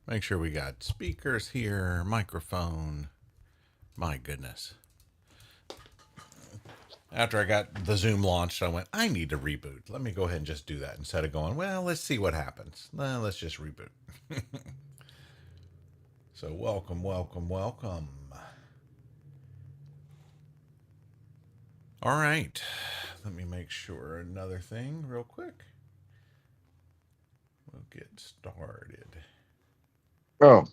Make sure we got speakers here, microphone. My goodness. After I got the Zoom launched, I went, I need to reboot. Let me go ahead and just do that instead of going, well, let's see what happens. Well, let's just reboot. So welcome, welcome, welcome. All right. Let me make sure another thing real quick. We'll get started. Oh,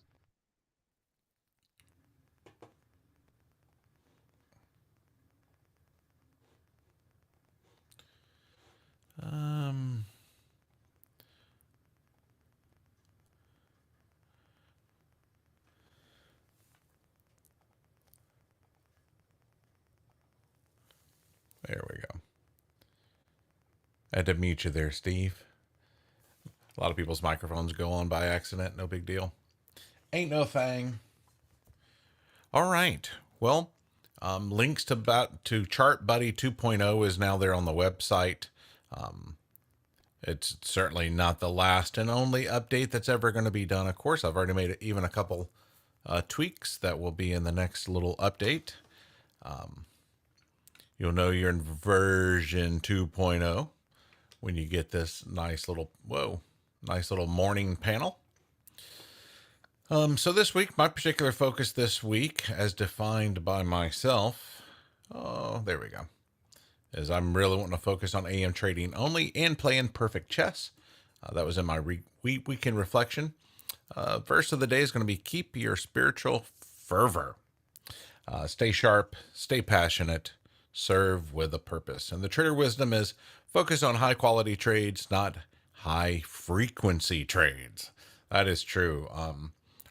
Um, there we go. I had to mute you there, Steve. A lot of people's microphones go on by accident. No big deal. Ain't no thing. All right. Well, links to Chart Buddy 2.0 is now there on the website. It's certainly not the last and only update that's ever going to be done. Of course, I've already made even a couple tweaks that will be in the next little update. You'll know you're in version 2.0 when you get this nice little morning panel. So this week, my particular focus this week, as defined by myself, there we go, is I'm really wanting to focus on AM trading only and playing perfect chess. That was in my weekend reflection. Verse of the day is going to be keep your spiritual fervor. Stay sharp, stay passionate, serve with a purpose. And the trader wisdom is focus on high quality trades, not high frequency trades. That is true.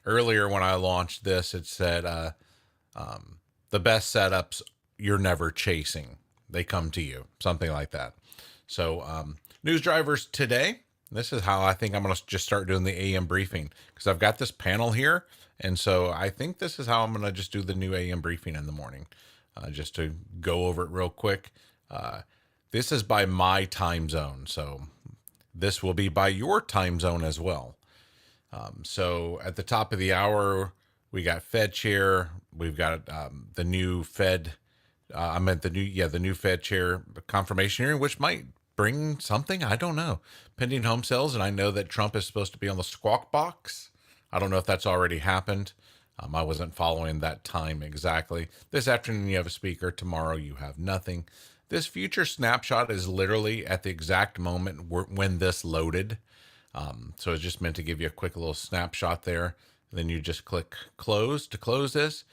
Earlier when I launched this, it said the best setups you're never chasing. They come to you, something like that. So news drivers today. This is how I think I'm going to just start doing the AM briefing because I've got this panel here. And so I think this is how I'm going to just do the new AM briefing in the morning, just to go over it real quick. This is by my time zone. So this will be by your time zone as well. So at the top of the hour, we got Fed chair. We've got the new Fed. The new Fed chair confirmation hearing, which might bring something. I don't know. Pending home sales, and I know that Trump is supposed to be on the squawk box. I don't know if that's already happened. I wasn't following that time exactly. This afternoon you have a speaker. Tomorrow you have nothing. This future snapshot is literally at the exact moment when this loaded. So it's just meant to give you a quick little snapshot there. And then you just click close to close this.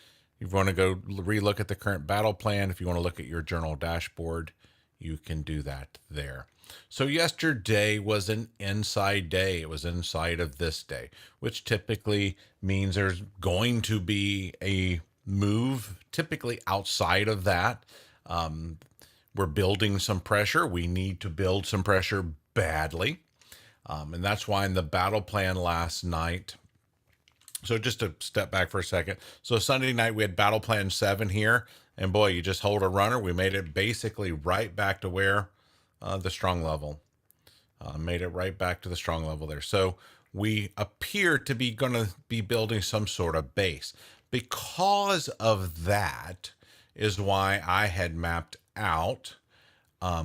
If you want to go relook at the current battle plan, if you want to look at your journal dashboard, you can do that there. So yesterday was an inside day. It was inside of this day, which typically means there's going to be a move typically outside of that. We're building some pressure. We need to build some pressure badly. And that's why in the battle plan last night, so just to step back for a second. So Sunday night, we had battle plan 7 here. And boy, you just hold a runner. We made it basically right back to where the strong level. Made it right back to the strong level there. So we appear to be going to be building some sort of base. Because of that is why I had mapped out. I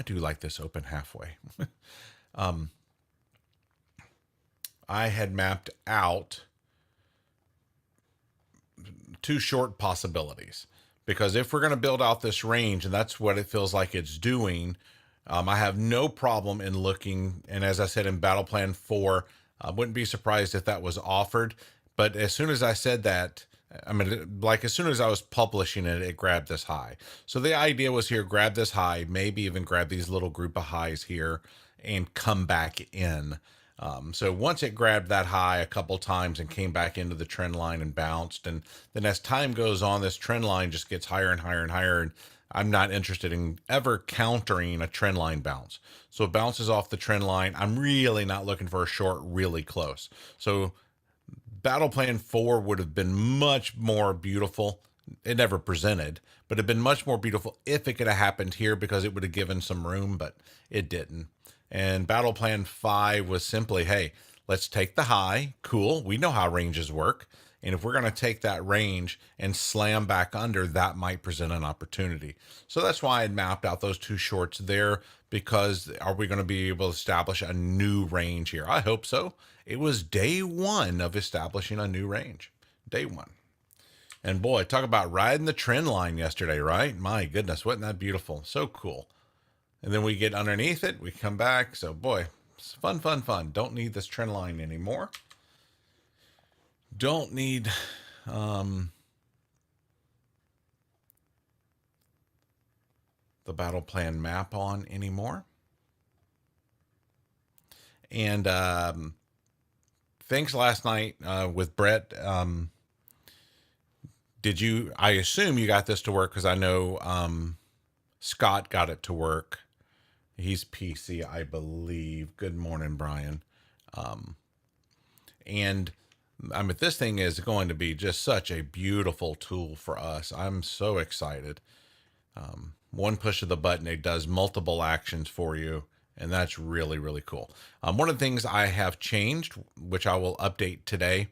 do like this open halfway. I had mapped out 2 short possibilities because if we're going to build out this range, and that's what it feels like it's doing, I have no problem in looking. And as I said in battle plan 4, I wouldn't be surprised if that was offered. But as soon as I said that, I mean, like as soon as I was publishing it, it grabbed this high. So the idea was here, grab this high, maybe even grab these little group of highs here and come back in. So once it grabbed that high a couple times and came back into the trend line and bounced, and then as time goes on, this trend line just gets higher and higher and higher. And I'm not interested in ever countering a trend line bounce. So it bounces off the trend line. I'm really not looking for a short really close. So battle plan 4 would have been much more beautiful. It never presented, but it'd been much more beautiful if it could have happened here because it would have given some room, but it didn't. And battle plan 5 was simply, hey, Let's take the high. Cool. We know how ranges work. And if we're going to take that range and slam back under, that might present an opportunity. So that's why I mapped out those two shorts there, because are we going to be able to establish a new range here? I hope so. It was day one of establishing a new range. Day one. And boy, talk about riding the trend line yesterday, right? My goodness, wasn't that beautiful? So cool. And then we get underneath it, we come back. So boy, it's fun, fun, fun. Don't need this trend line anymore. Don't need the battle plan map on anymore. And thanks last night with Brett. I assume you got this to work, because I know Scott got it to work. He's PC, I believe. Good morning, Brian. And I mean, this thing is going to be just such a beautiful tool for us. I'm so excited. One push of the button, it does multiple actions for you, and that's really, really cool. One of the things I have changed, which I will update today.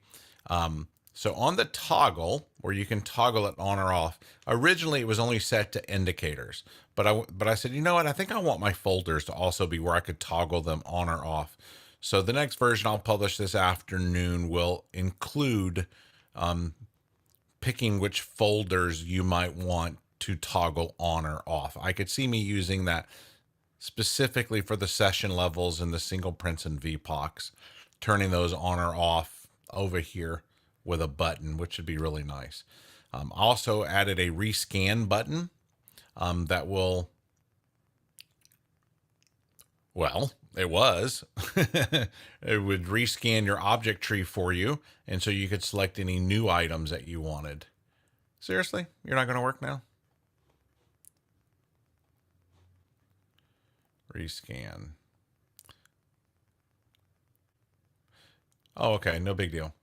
So on the toggle, where you can toggle it on or off, originally it was only set to indicators, but I said, you know what? I think I want my folders to also be where I could toggle them on or off. So the next version I'll publish this afternoon will include picking which folders you might want to toggle on or off. I could see me using that specifically for the session levels and the single prints and VPOCs, turning those on or off over here with a button, which would be really nice. Also added a rescan button that will, well, it was, it would rescan your object tree for you. And so you could select any new items that you wanted. Seriously? You're not going to work now? Rescan. Oh, okay. No big deal.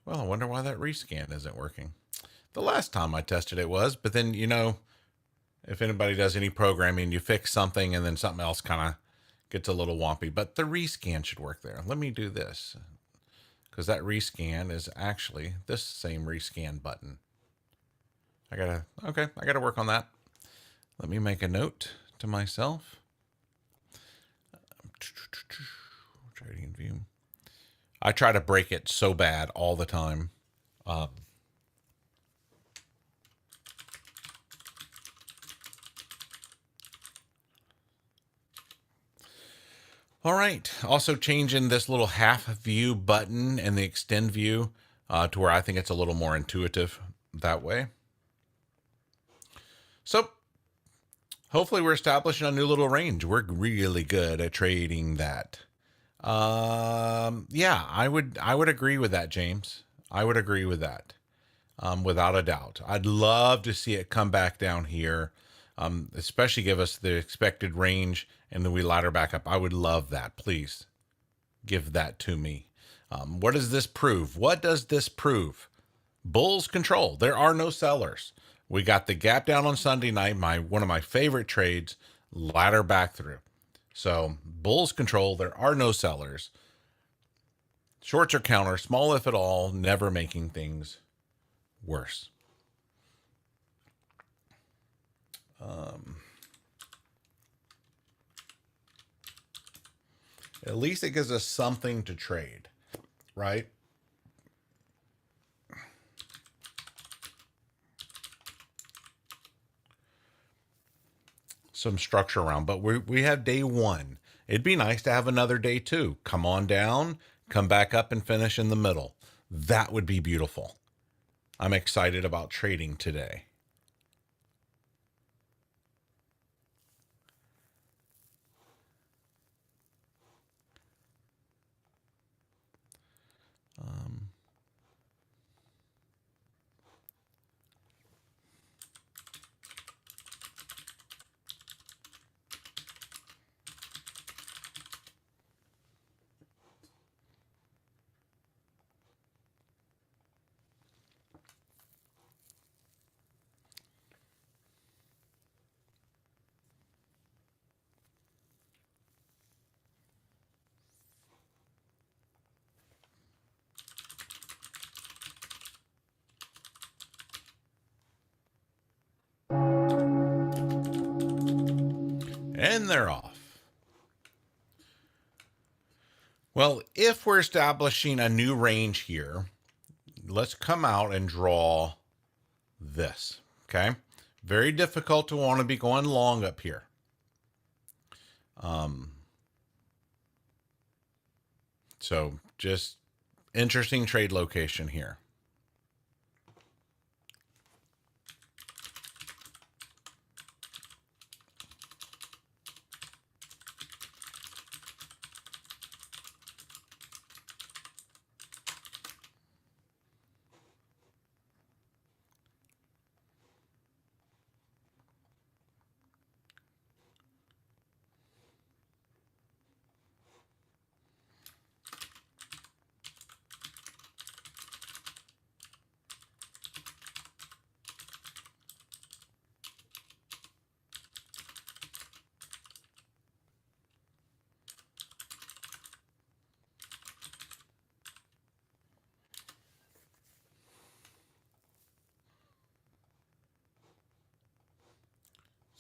Well, I wonder why that rescan isn't working. The last time I tested it was, but then, you know, if anybody does any programming, you fix something and then something else kind of gets a little wompy, but the rescan should work there. Let me do this, because that rescan is actually this same rescan button. I gotta work on that. Let me make a note to myself. Trading view. I try to break it so bad all the time. All right. Also changing this little half view button and the extend view to where I think it's a little more intuitive that way. So hopefully we're establishing a new little range. We're really good at trading that. Yeah, I would agree with that, James. I would agree with that. Without a doubt. I'd love to see it come back down here, especially give us the expected range, and then we ladder back up. I would love that. Please give that to me. What does this prove? What does this prove? Bulls control. There are no sellers. We got the gap down on Sunday night, one of my favorite trades, ladder back through. So bulls control. There are no sellers. Shorts are counter, small if at all, never making things worse. At least it gives us something to trade, right? Some structure around, but we have day one. It'd be nice to have another day two. Come on down, come back up and finish in the middle. That would be beautiful. I'm excited about trading today. And they're off. Well, if we're establishing a new range here, let's come out and draw this. Okay. Very difficult to want to be going long up here. So just interesting trade location here.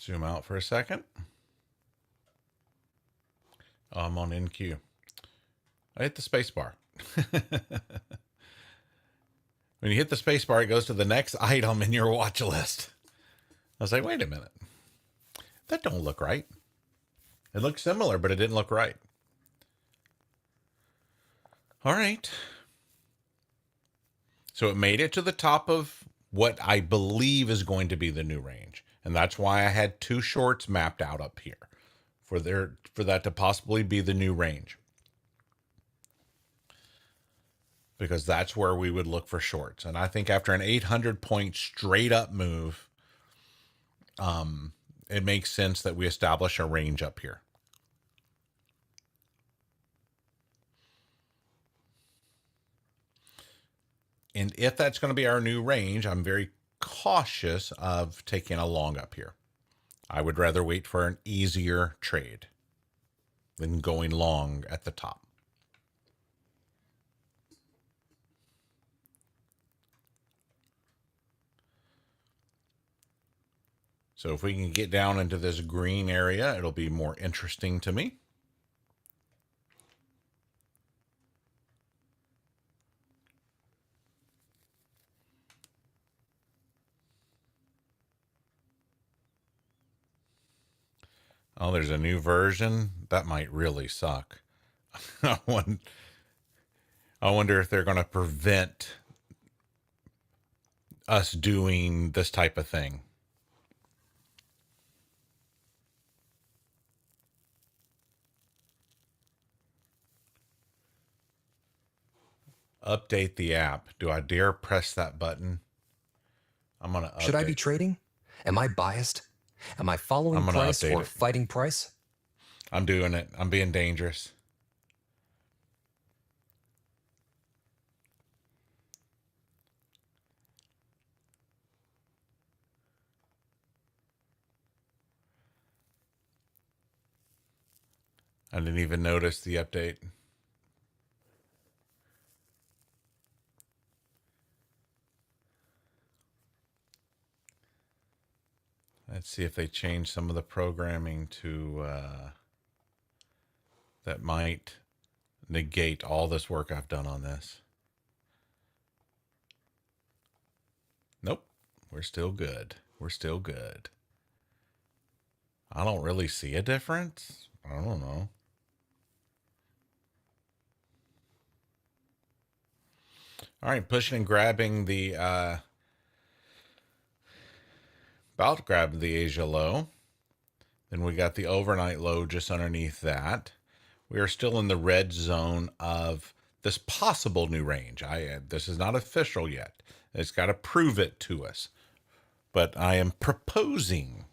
Zoom out for a second. I'm on NQ. I hit the space bar. When you hit the space bar, it goes to the next item in your watch list. I was like, wait a minute. That don't look right. It looks similar, but it didn't look right. All right. So it made it to the top of what I believe is going to be the new range. And that's why I had two shorts mapped out up here for that to possibly be the new range. Because that's where we would look for shorts. And I think after an 800 point straight up move, it makes sense that we establish a range up here. And if that's going to be our new range, I'm very cautious of taking a long up here. I would rather wait for an easier trade than going long at the top. So if we can get down into this green area, it'll be more interesting to me. Oh, there's a new version. That might really suck. I wonder if they're going to prevent us doing this type of thing. Update the app. Do I dare press that button? I'm going to update. Should I be trading? Am I biased? Am I following price or fighting price? I'm doing it. I'm being dangerous. I didn't even notice the update. Let's see if they change some of the programming to that might negate all this work I've done on this. Nope, we're still good. We're still good. I don't really see a difference. I don't know. All right, pushing and grabbing the about to grab the Asia low. Then we got the overnight low just underneath that. We are still in the red zone of this possible new range. This is not official yet. It's got to prove it to us. But I am proposing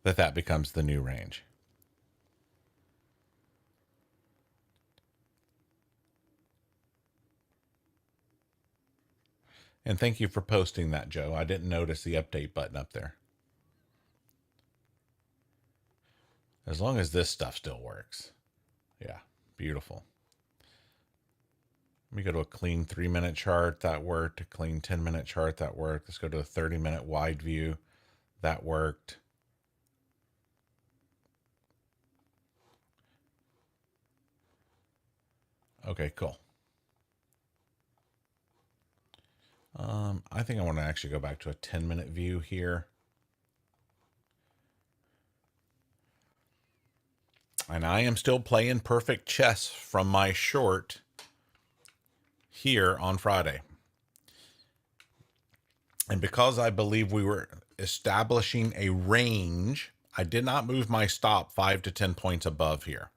that that becomes the new range. And thank you for posting that, Joe. I didn't notice the update button up there. As long as this stuff still works. Yeah, beautiful. Let me go to a clean 3-minute chart. That worked. A clean 10-minute chart. That worked. Let's go to a 30-minute wide view. That worked. Okay, cool. I think I want to actually go back to a 10-minute view here. And I am still playing perfect chess from my short here on Friday. And because I believe we were establishing a range, I did not move my stop 5 to 10 points above here.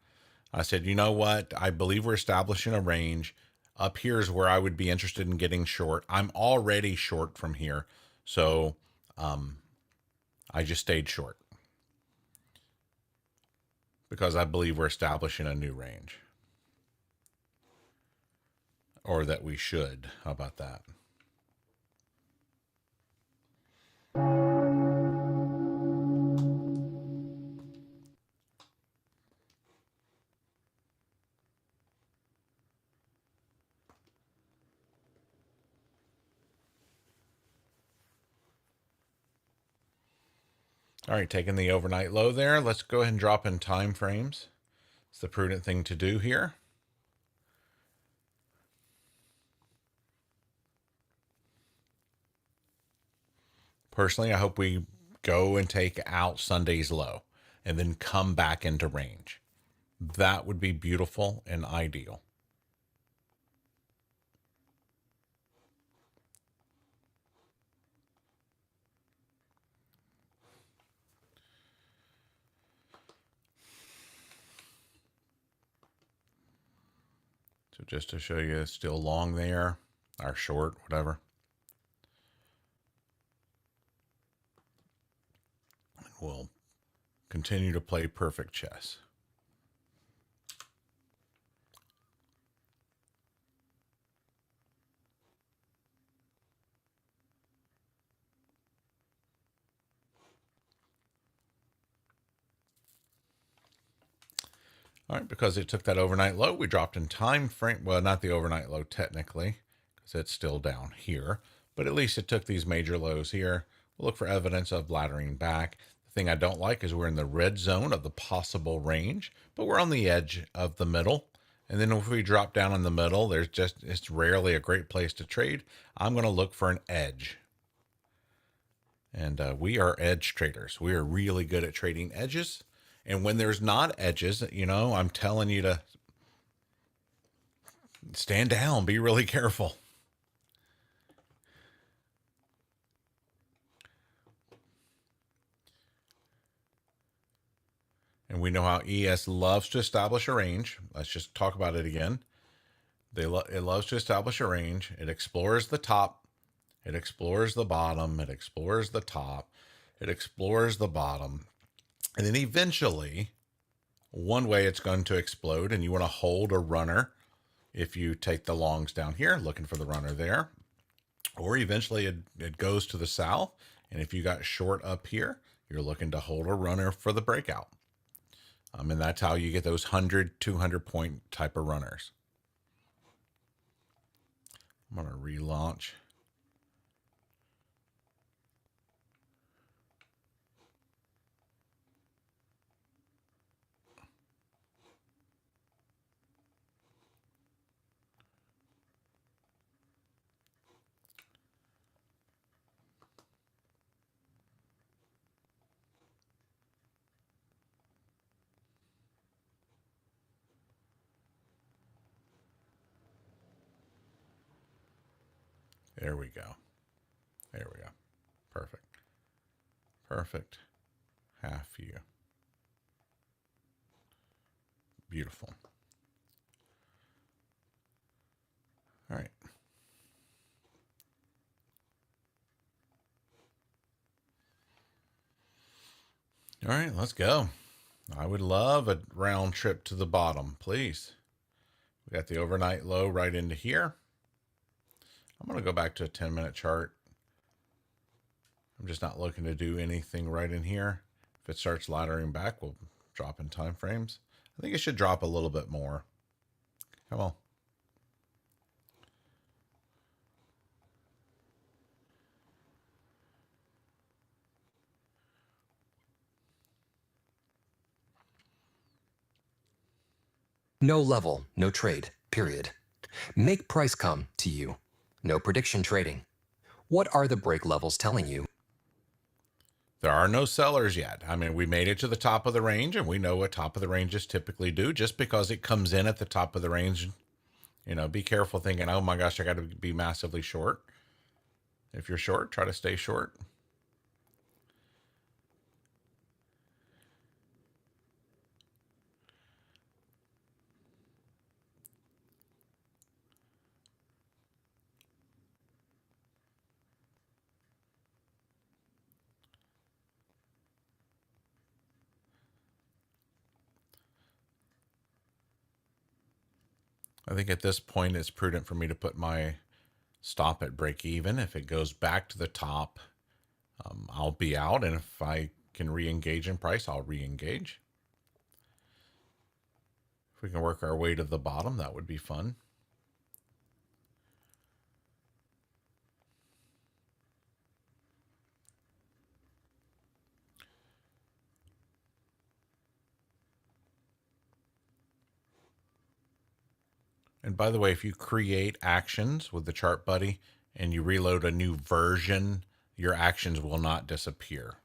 I said, you know what? I believe we're establishing a range. Up here is where I would be interested in getting short. I'm already short from here. So I just stayed short because I believe we're establishing a new range. Or that we should. How about that? All right, taking the overnight low there. Let's go ahead and drop in time frames. It's the prudent thing to do here. Personally, I hope we go and take out Sunday's low and then come back into range. That would be beautiful and ideal. So just to show you, it's still long there, or short, whatever. And we'll continue to play perfect chess. All right, because it took that overnight low, we dropped in time frame. Well, not the overnight low technically, because it's still down here. But at least it took these major lows here. We'll look for evidence of laddering back. The thing I don't like is we're in the red zone of the possible range, but we're on the edge of the middle. And then if we drop down in the middle, it's rarely a great place to trade. I'm going to look for an edge. And we are edge traders. We are really good at trading edges. And when there's not edges, you know, I'm telling you to stand down, be really careful. And we know how ES loves to establish a range. Let's just talk about it again. It loves to establish a range. It explores the top. It explores the bottom. It explores the top. It explores the bottom. And then eventually, one way it's going to explode, and you want to hold a runner if you take the longs down here, looking for the runner there. Or eventually it goes to the south, and if you got short up here, you're looking to hold a runner for the breakout. And that's how you get those 100, 200 point type of runners. I'm going to relaunch. There we go. There we go. Perfect. Perfect. Half view. Beautiful. All right. All right, let's go. I would love a round trip to the bottom, please. We got the overnight low right into here. I'm going to go back to a 10-minute chart. I'm just not looking to do anything right in here. If it starts laddering back, we'll drop in time frames. I think it should drop a little bit more. Come on. No level, no trade. period. Make price come to you. No prediction trading. What are the break levels telling you? There are no sellers yet. I mean, we made it to the top of the range, and we know what top of the ranges typically do. Just because it comes in at the top of the range, you know, be careful thinking, oh my gosh, I got to be massively short. If you're short, try to stay short. I think at this point it's prudent for me to put my stop at break even. If it goes back to the top, I'll be out. And if I can re-engage in price, I'll re-engage. If we can work our way to the bottom, that would be fun. And by the way, if you create actions with the Chart Buddy and you reload a new version, your actions will not disappear.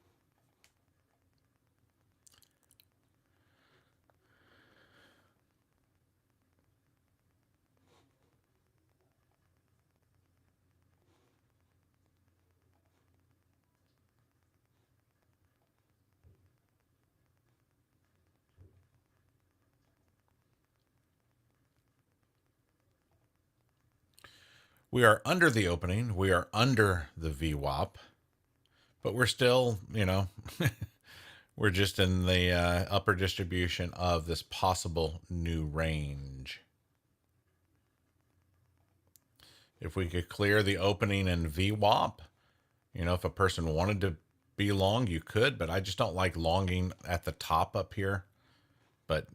We are under the opening. We are under the VWAP, but we're still, you know, we're just in the upper distribution of this possible new range. If we could clear the opening in VWAP, you know, if a person wanted to be long, you could, but I just don't like longing at the top up here. But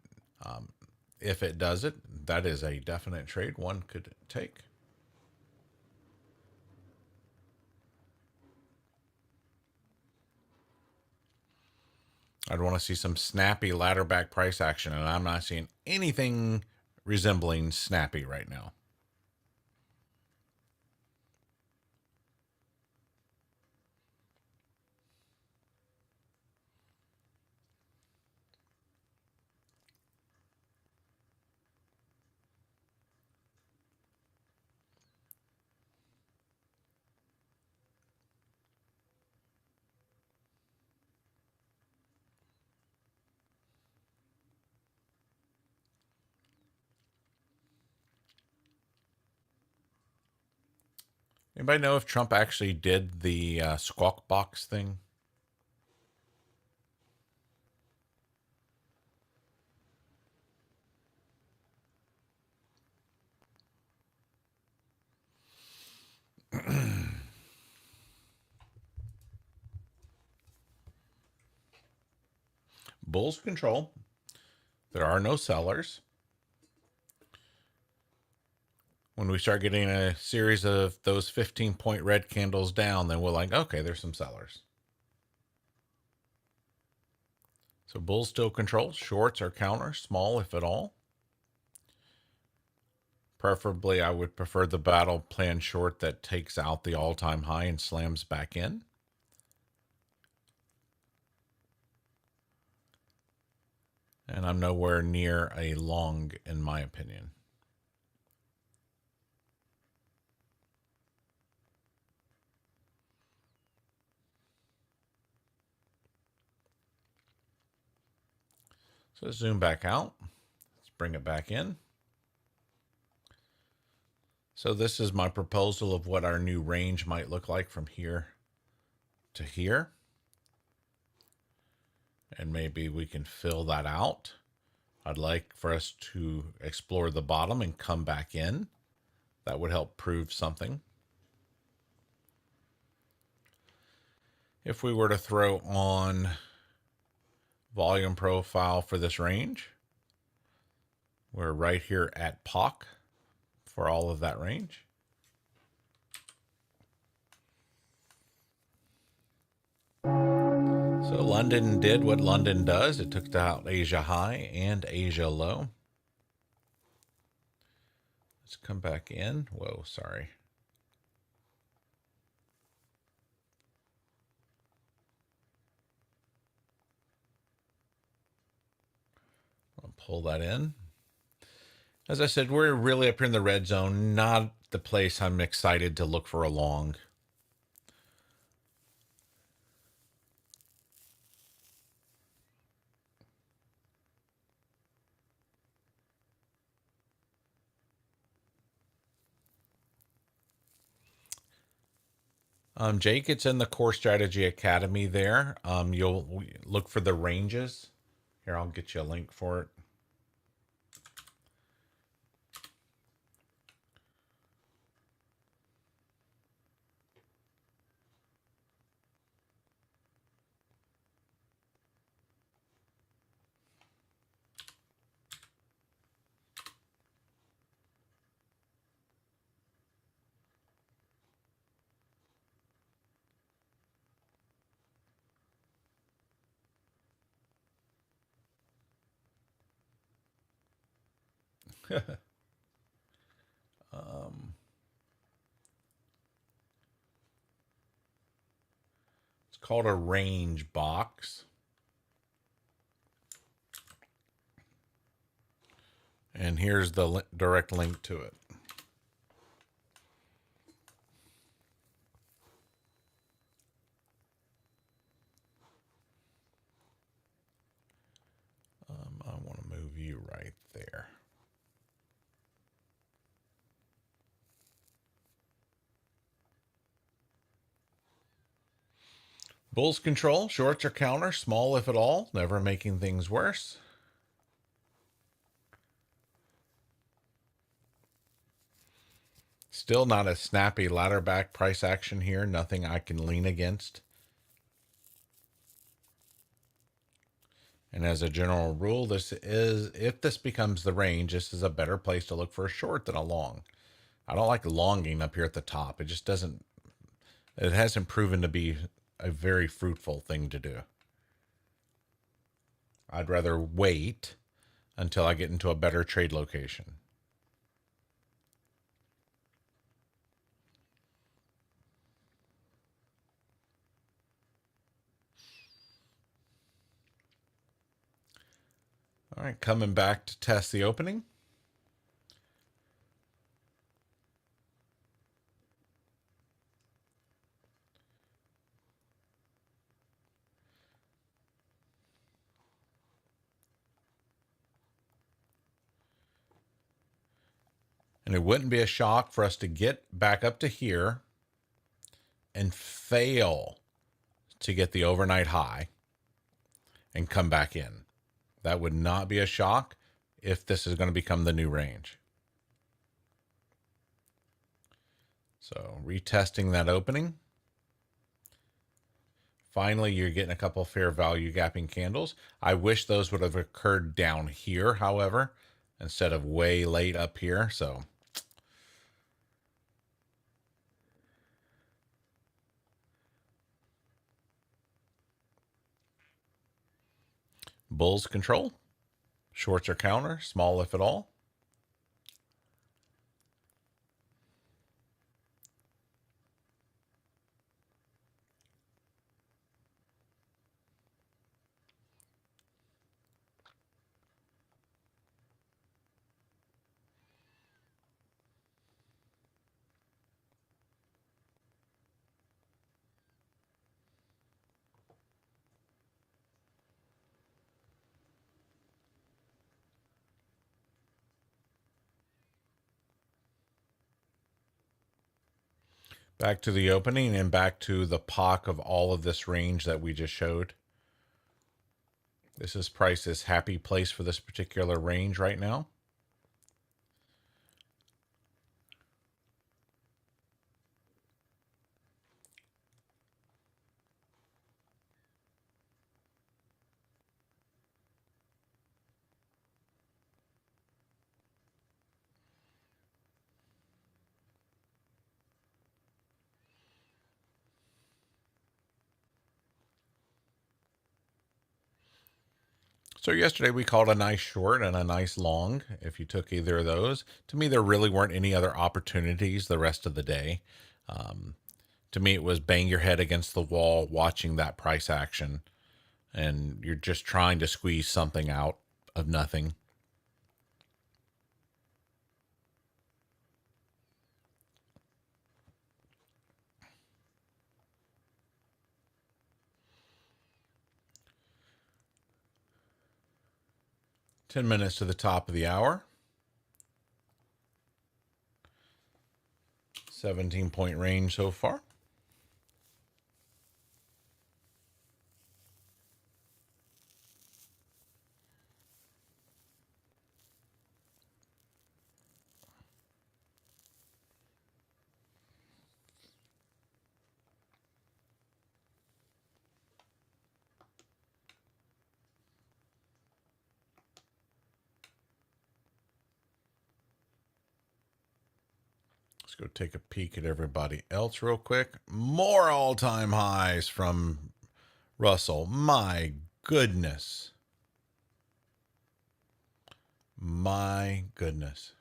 if it does it, that is a definite trade one could take. I'd want to see some snappy ladder back price action, and I'm not seeing anything resembling snappy right now. Anybody know if Trump actually did the squawk box thing? Bulls control. There are no sellers. When we start getting a series of those 15-point red candles down, then we're like, okay, there's some sellers. So bulls still control. Shorts are counter, small if at all. Preferably, I would prefer the battle plan short that takes out the all-time high and slams back in. And I'm nowhere near a long, in my opinion. So zoom back out. Let's bring it back in. So this is my proposal of what our new range might look like from here to here. And maybe we can fill that out. I'd like for us to explore the bottom and come back in. That would help prove something. If we were to throw on volume profile for this range, we're right here at POC for all of that range. So London did what London does. It took out Asia high and Asia low. Let's come back in. Whoa, sorry. I'll pull that in. As I said, we're really up here in the red zone, not the place I'm excited to look for a long. Jake, it's in the Core Strategy Academy there. You'll look for the ranges. Here, I'll get you a link for it. It's called a range box. And here's the direct link to it. I want to move you right there. Bulls control, shorts or counter, small if at all, never making things worse. Still not a snappy ladder back price action here, nothing I can lean against. And as a general rule, if this becomes the range, this is a better place to look for a short than a long. I don't like longing up here at the top. It just doesn't, it hasn't proven to be a very fruitful thing to do. I'd rather wait until I get into a better trade location. All right, coming back to test the opening. And it wouldn't be a shock for us to get back up to here and fail to get the overnight high and come back in. That would not be a shock if this is going to become the new range. So retesting that opening. Finally, you're getting a couple fair value gapping candles. I wish those would have occurred down here, however, instead of way late up here. So bulls control, shorts or counter, small if at all. Back to the opening and back to the POC of all of this range that we just showed. This is Price's happy place for this particular range right now. So yesterday we called a nice short and a nice long. If you took either of those, to me there really weren't any other opportunities the rest of the day. To me, it was bang your head against the wall watching that price action, and you're just trying to squeeze something out of nothing. Ten minutes to the top of the hour. 17-point range so far. Let's go take a peek at everybody else real quick. More all-time highs from Russell. My goodness. My goodness.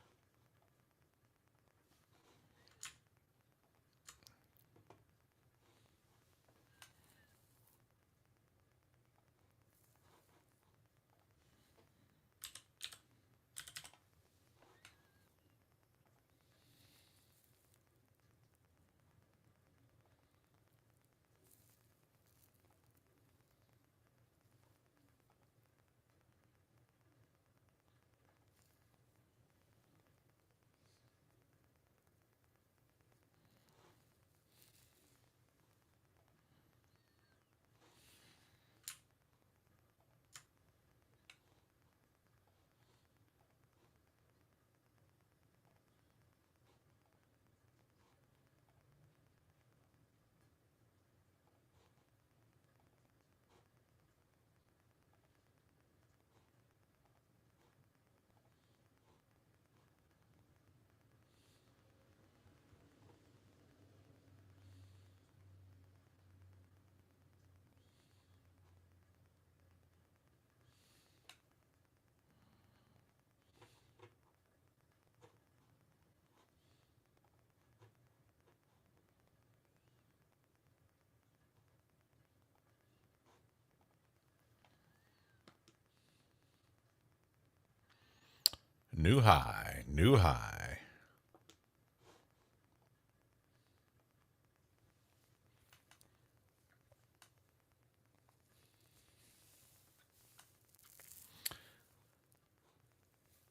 New high, new high.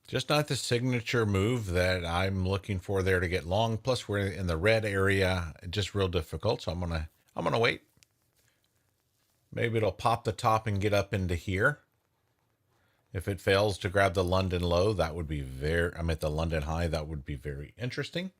Just not the signature move that I'm looking for there to get long. Plus we're in the red area, just real difficult. So I'm gonna wait. Maybe it'll pop the top and get up into here. If it fails to grab the London low, that would be I'm at the London high, that would be very interesting.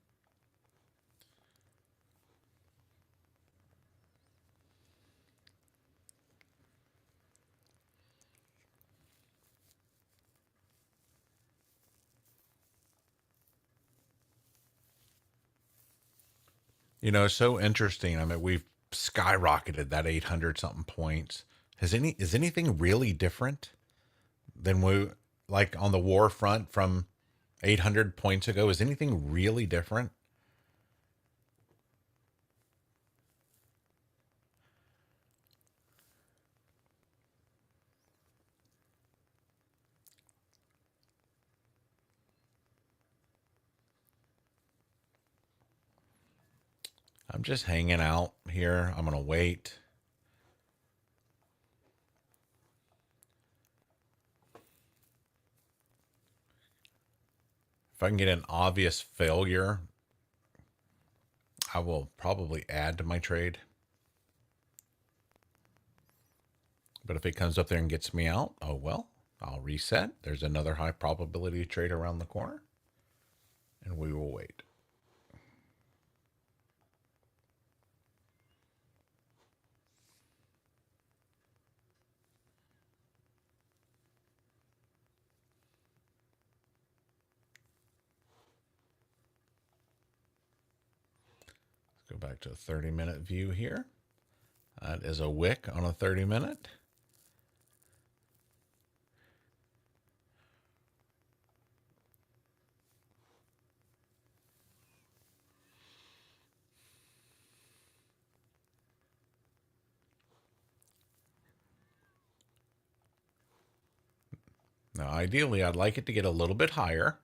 You know, it's so interesting. I mean, we've skyrocketed that 800 something points. Is anything really different than we like on the war front from 800 points ago? Is anything really different? I'm just hanging out here. I'm going to wait. If I can get an obvious failure, I will probably add to my trade. But if it comes up there and gets me out, oh well, I'll reset. There's another high probability trade around the corner, and we will wait. Go back to a 30-minute view here. That is a wick on a 30-minute. Now, ideally, I'd like it to get a little bit higher.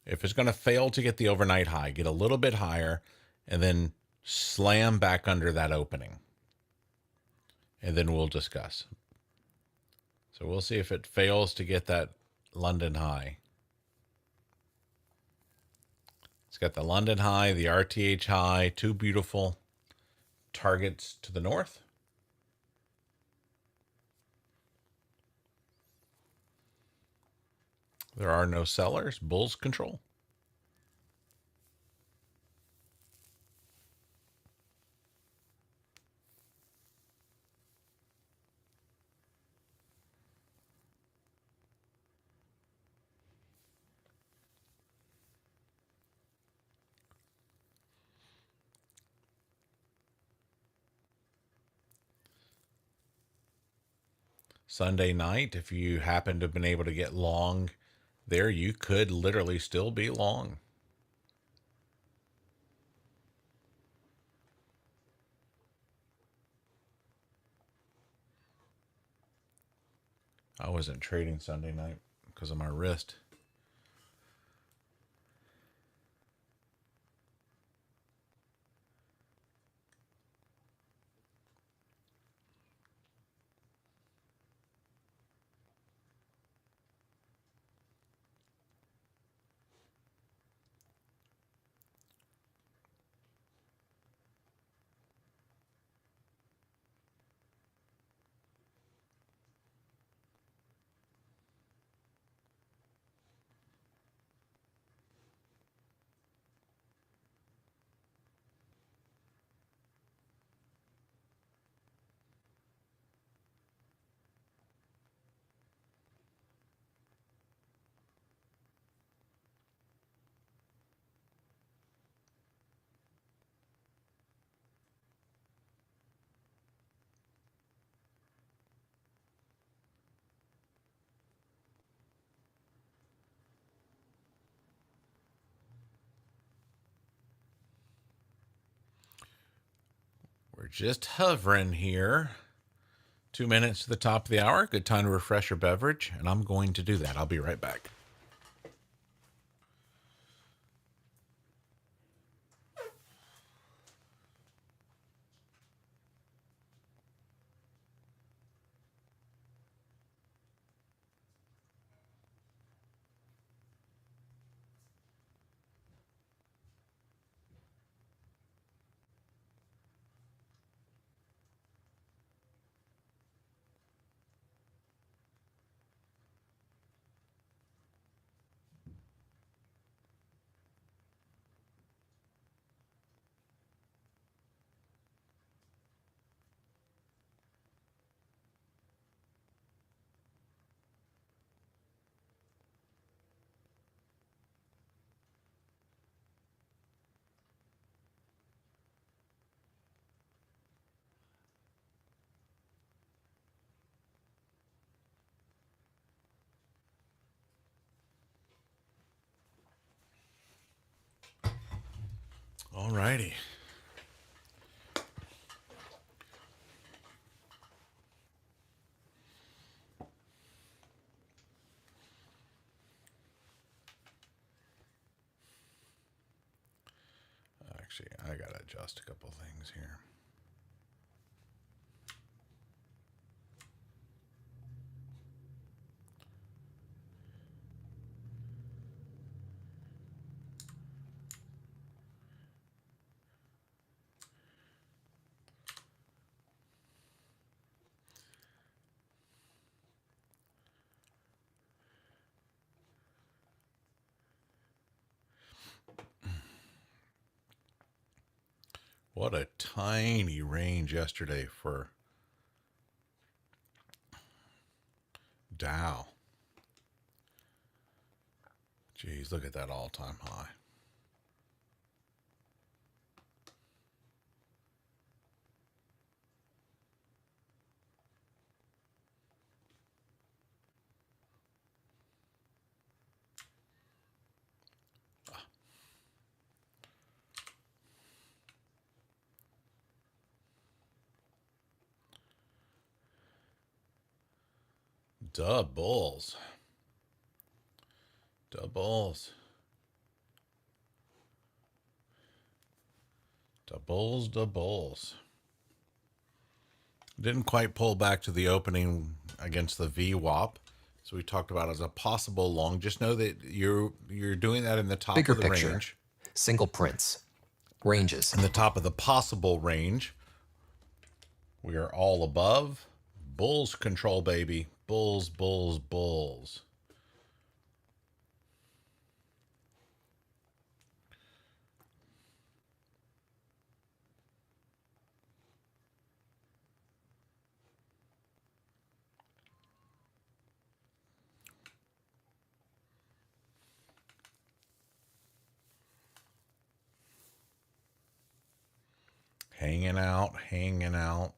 If it's going to fail to get the overnight high, get a little bit higher and then slam back under that opening. And then we'll discuss. So we'll see if it fails to get that London high. It's got the London high, the RTH high, two beautiful targets to the north. There are no sellers. Bulls control. Sunday night, if you happen to have been able to get long there, you could literally still be long. I wasn't trading Sunday night because of my wrist. We're just hovering here. 2 minutes to the top of the hour. Good time to refresh your beverage, and I'm going to do that. I'll be right back. All righty. Actually, I got to adjust a couple things here. What a tiny range yesterday for Dow. Geez, look at that all-time high. Duh, bulls. Doubles. Doubles, doubles. Didn't quite pull back to the opening against the VWAP. So we talked about as a possible long. Just know that you're doing that in the top Bigger of the picture. range. Single prints. Ranges. In the top of the possible range. We are all above. Bulls control, baby. Bulls, bulls, bulls. Hanging out, hanging out.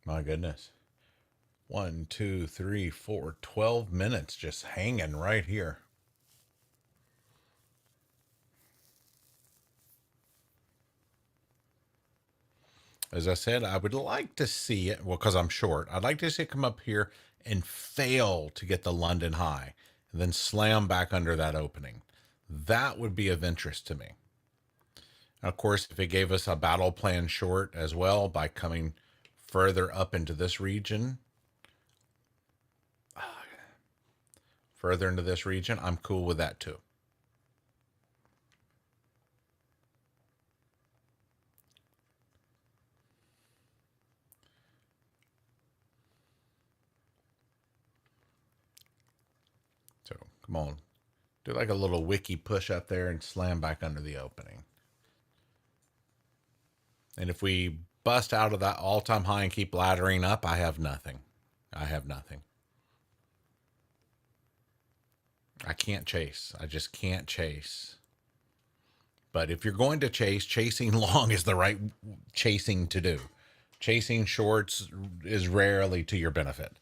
My goodness. 1, 2, 3, 4, 12 minutes just hanging right here. As I said, I would like to see it, well, because I'm short, I'd like to see it come up here and fail to get the London high and then slam back under that opening. That would be of interest to me. And of course, if it gave us a battle plan short as well by coming further up into this region, I'm cool with that too. So come on, do like a little wiki push up there and slam back under the opening. And if we bust out of that all-time high and keep laddering up, I have nothing. I have nothing. I can't chase. I just can't chase. But if you're going to chase, chasing long is the right chasing to do. Chasing shorts is rarely to your benefit.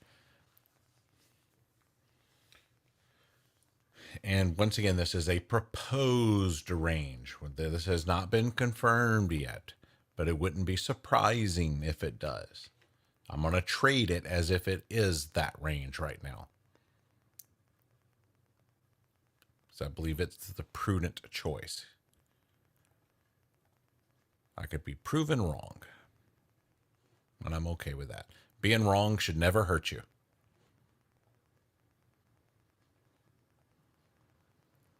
And once again, this is a proposed range. This has not been confirmed yet, but it wouldn't be surprising if it does. I'm going to trade it as if it is that range right now. So I believe it's the prudent choice. I could be proven wrong, and I'm okay with that. Being wrong should never hurt you.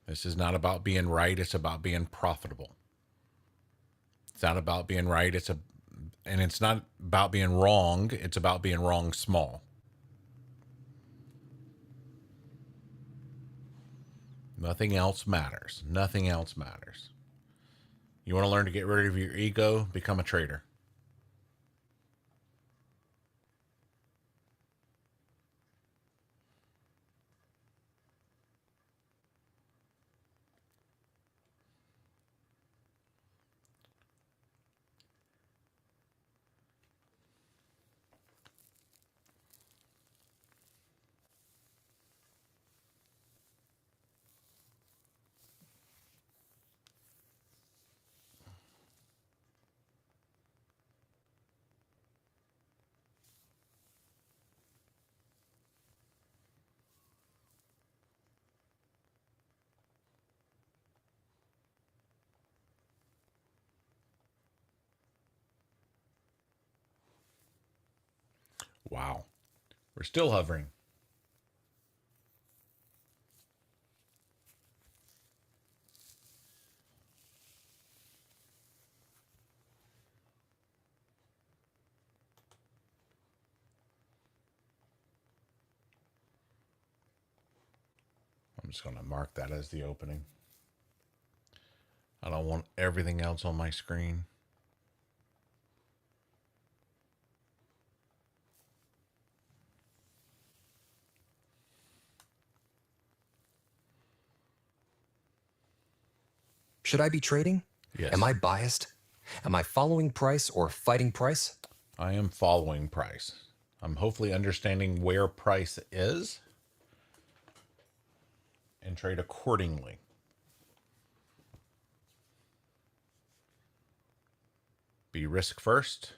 This is not about being right. It's about being profitable. It's not about being right. And it's not about being wrong. It's about being wrong small. Nothing else matters. Nothing else matters. You want to learn to get rid of your ego? Become a trader. Wow. We're still hovering. I'm just going to mark that as the opening. I don't want everything else on my screen. Should I be trading? Yes. Am I biased? Am I following price or fighting price? I am following price. I'm hopefully understanding where price is and trade accordingly. Be risk first.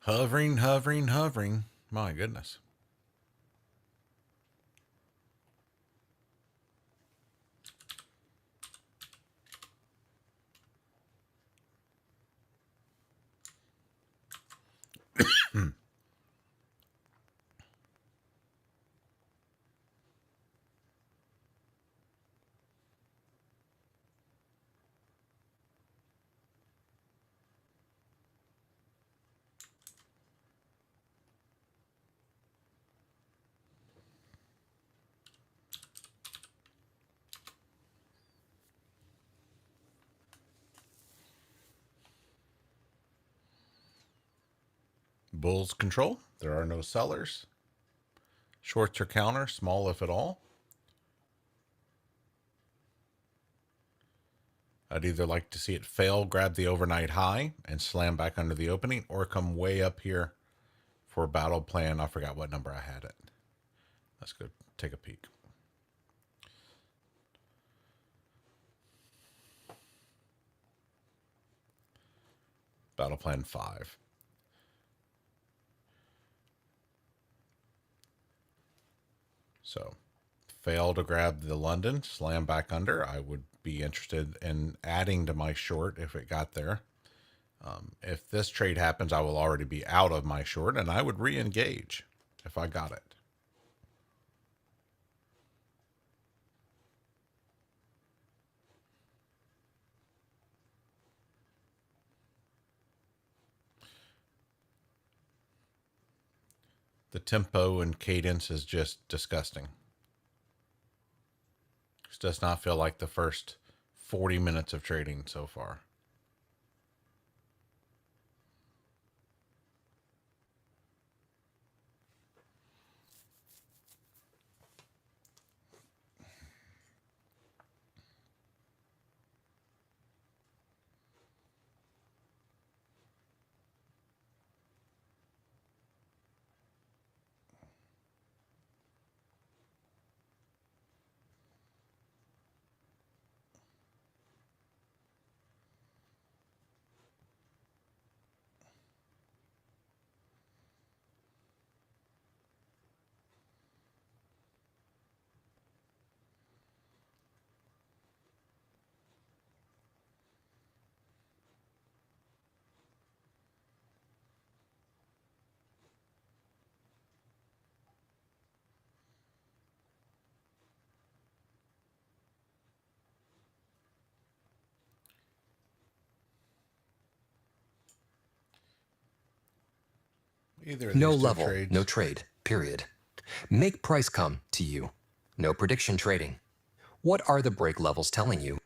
Hovering, hovering, hovering. My goodness. Bulls control. There are no sellers. Shorts are counter, small if at all. I'd either like to see it fail, grab the overnight high, and slam back under the opening, or come way up here for battle plan. I forgot what number I had it. Let's go take a peek. Battle plan 5. So, fail to grab the London, slam back under. I would be interested in adding to my short if it got there. If this trade happens, I will already be out of my short, and I would re-engage if I got it. The tempo and cadence is just disgusting. This does not feel like the first 40 minutes of trading so far. Either of No these two level, trades. no trade, period. Make price come to you. No prediction trading. What are the break levels telling you?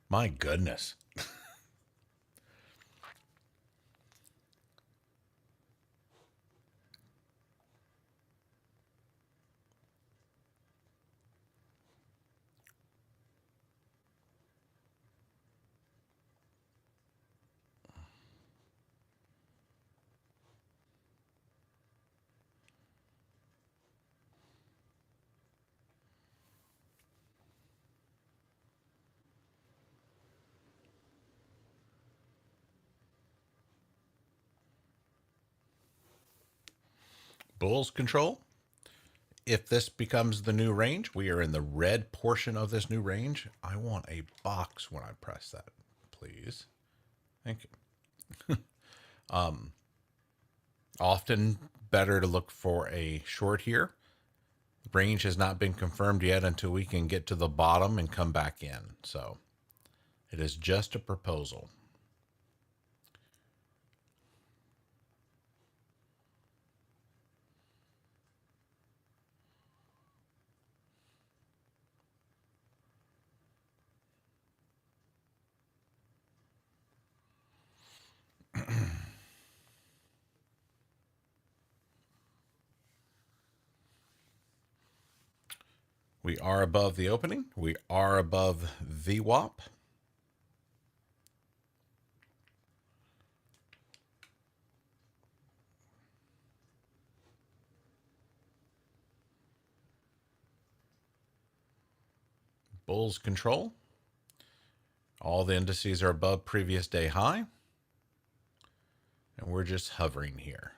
My goodness. Bulls control. If this becomes the new range, we are in the red portion of this new range. I want a box when I press that, please. Thank you. Often better to look for a short here. Range has not been confirmed yet until we can get to the bottom and come back in. So it is just a proposal. We are above the opening. We are above VWAP. Bulls control. All the indices are above previous day high. And we're just hovering here.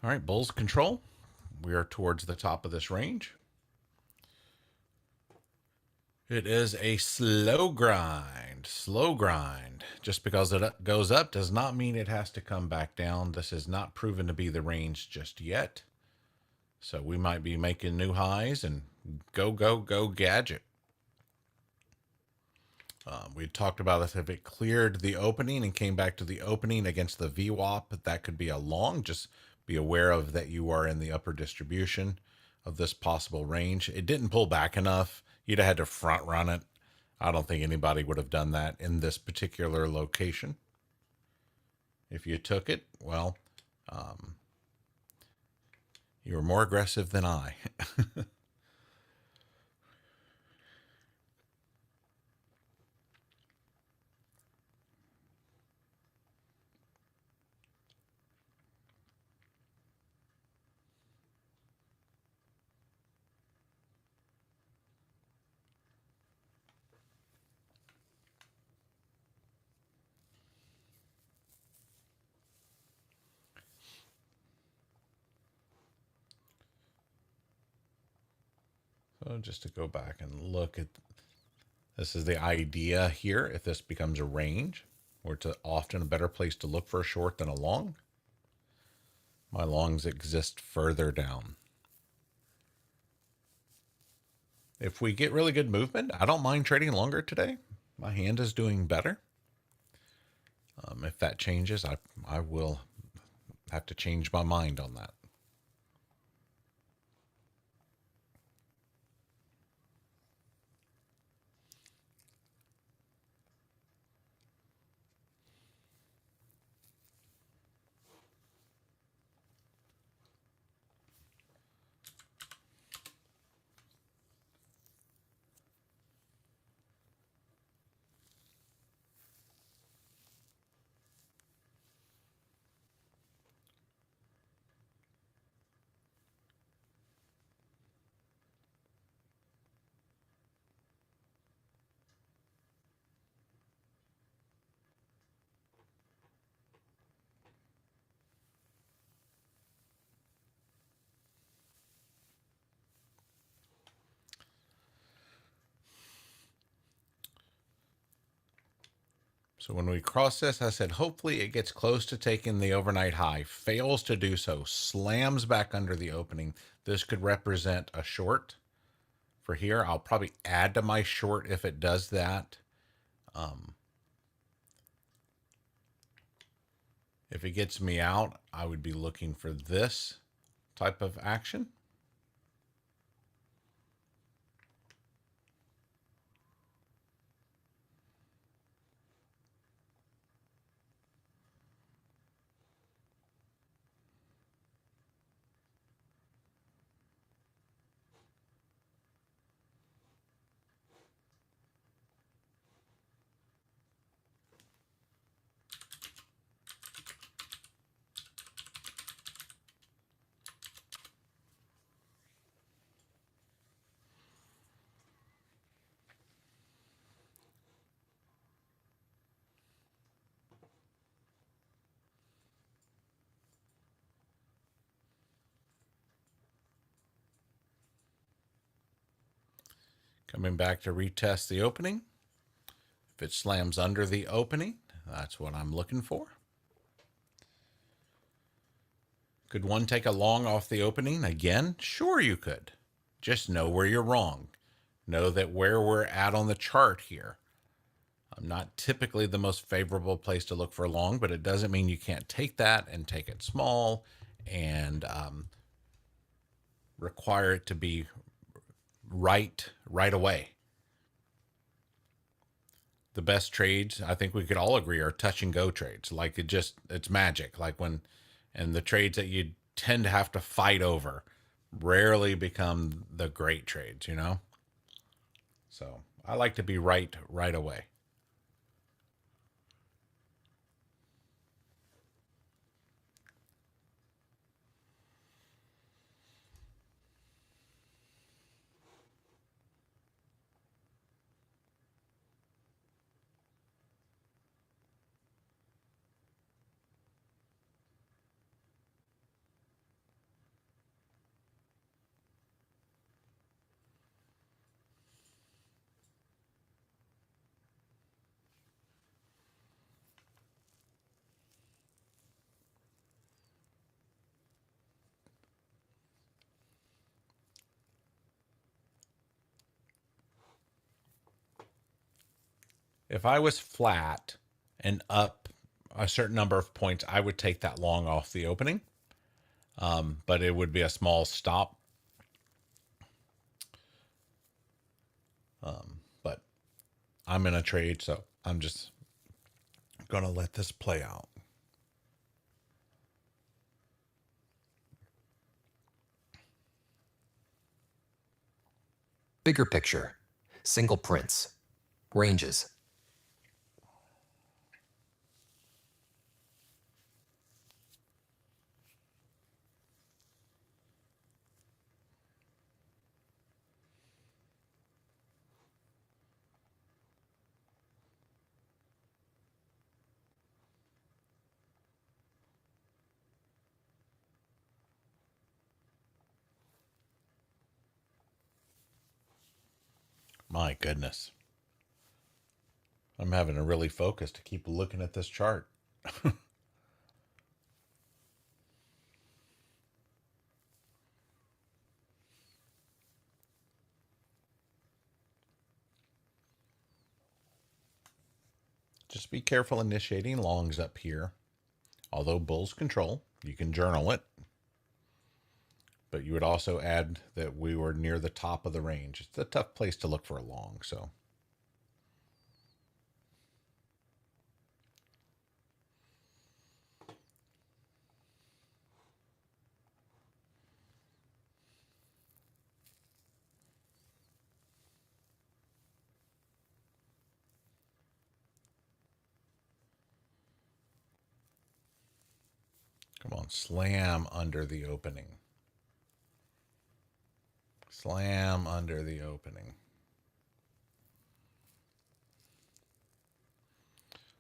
All right, bulls control. We are towards the top of this range. It is a slow grind, slow grind. Just because it goes up does not mean it has to come back down. This is not proven to be the range just yet. So we might be making new highs and go, go, go gadget. We talked about this. If it cleared the opening and came back to the opening against the VWAP, that could be a long. Just be aware of that you are in the upper distribution of this possible range. It didn't pull back enough. You'd have had to front run it. I don't think anybody would have done that in this particular location. If you took it, well, you were more aggressive than I. So just to go back and look at, this is the idea here. If this becomes a range, where it's often a better place to look for a short than a long, my longs exist further down. If we get really good movement, I don't mind trading longer today. My hand is doing better. If that changes, I will have to change my mind on that. So when we cross this, I said, hopefully it gets close to taking the overnight high, fails to do so, slams back under the opening. This could represent a short for here. I'll probably add to my short if it does that. If it gets me out, I would be looking for this type of action. Coming back to retest the opening. If it slams under the opening, that's what I'm looking for. Could one take a long off the opening again? Sure you could. Just know where you're wrong. Know that where we're at on the chart here, I'm not typically the most favorable place to look for long, but it doesn't mean you can't take that and take it small and require it to be right away. The best trades, I think we could all agree, are touch and go trades. Like it's magic. Like and the trades that you tend to have to fight over rarely become the great trades, you know? So I like to be right away. If I was flat and up a certain number of points, I would take that long off the opening. But it would be a small stop. But I'm in a trade, so I'm just going to let this play out. Bigger picture, single prints, ranges. My goodness. I'm having to really focus to keep looking at this chart. Just be careful initiating longs up here. Although bulls control, you can journal it. But you would also add that we were near the top of the range. It's a tough place to look for a long, so. Come on, slam under the opening. Slam under the opening.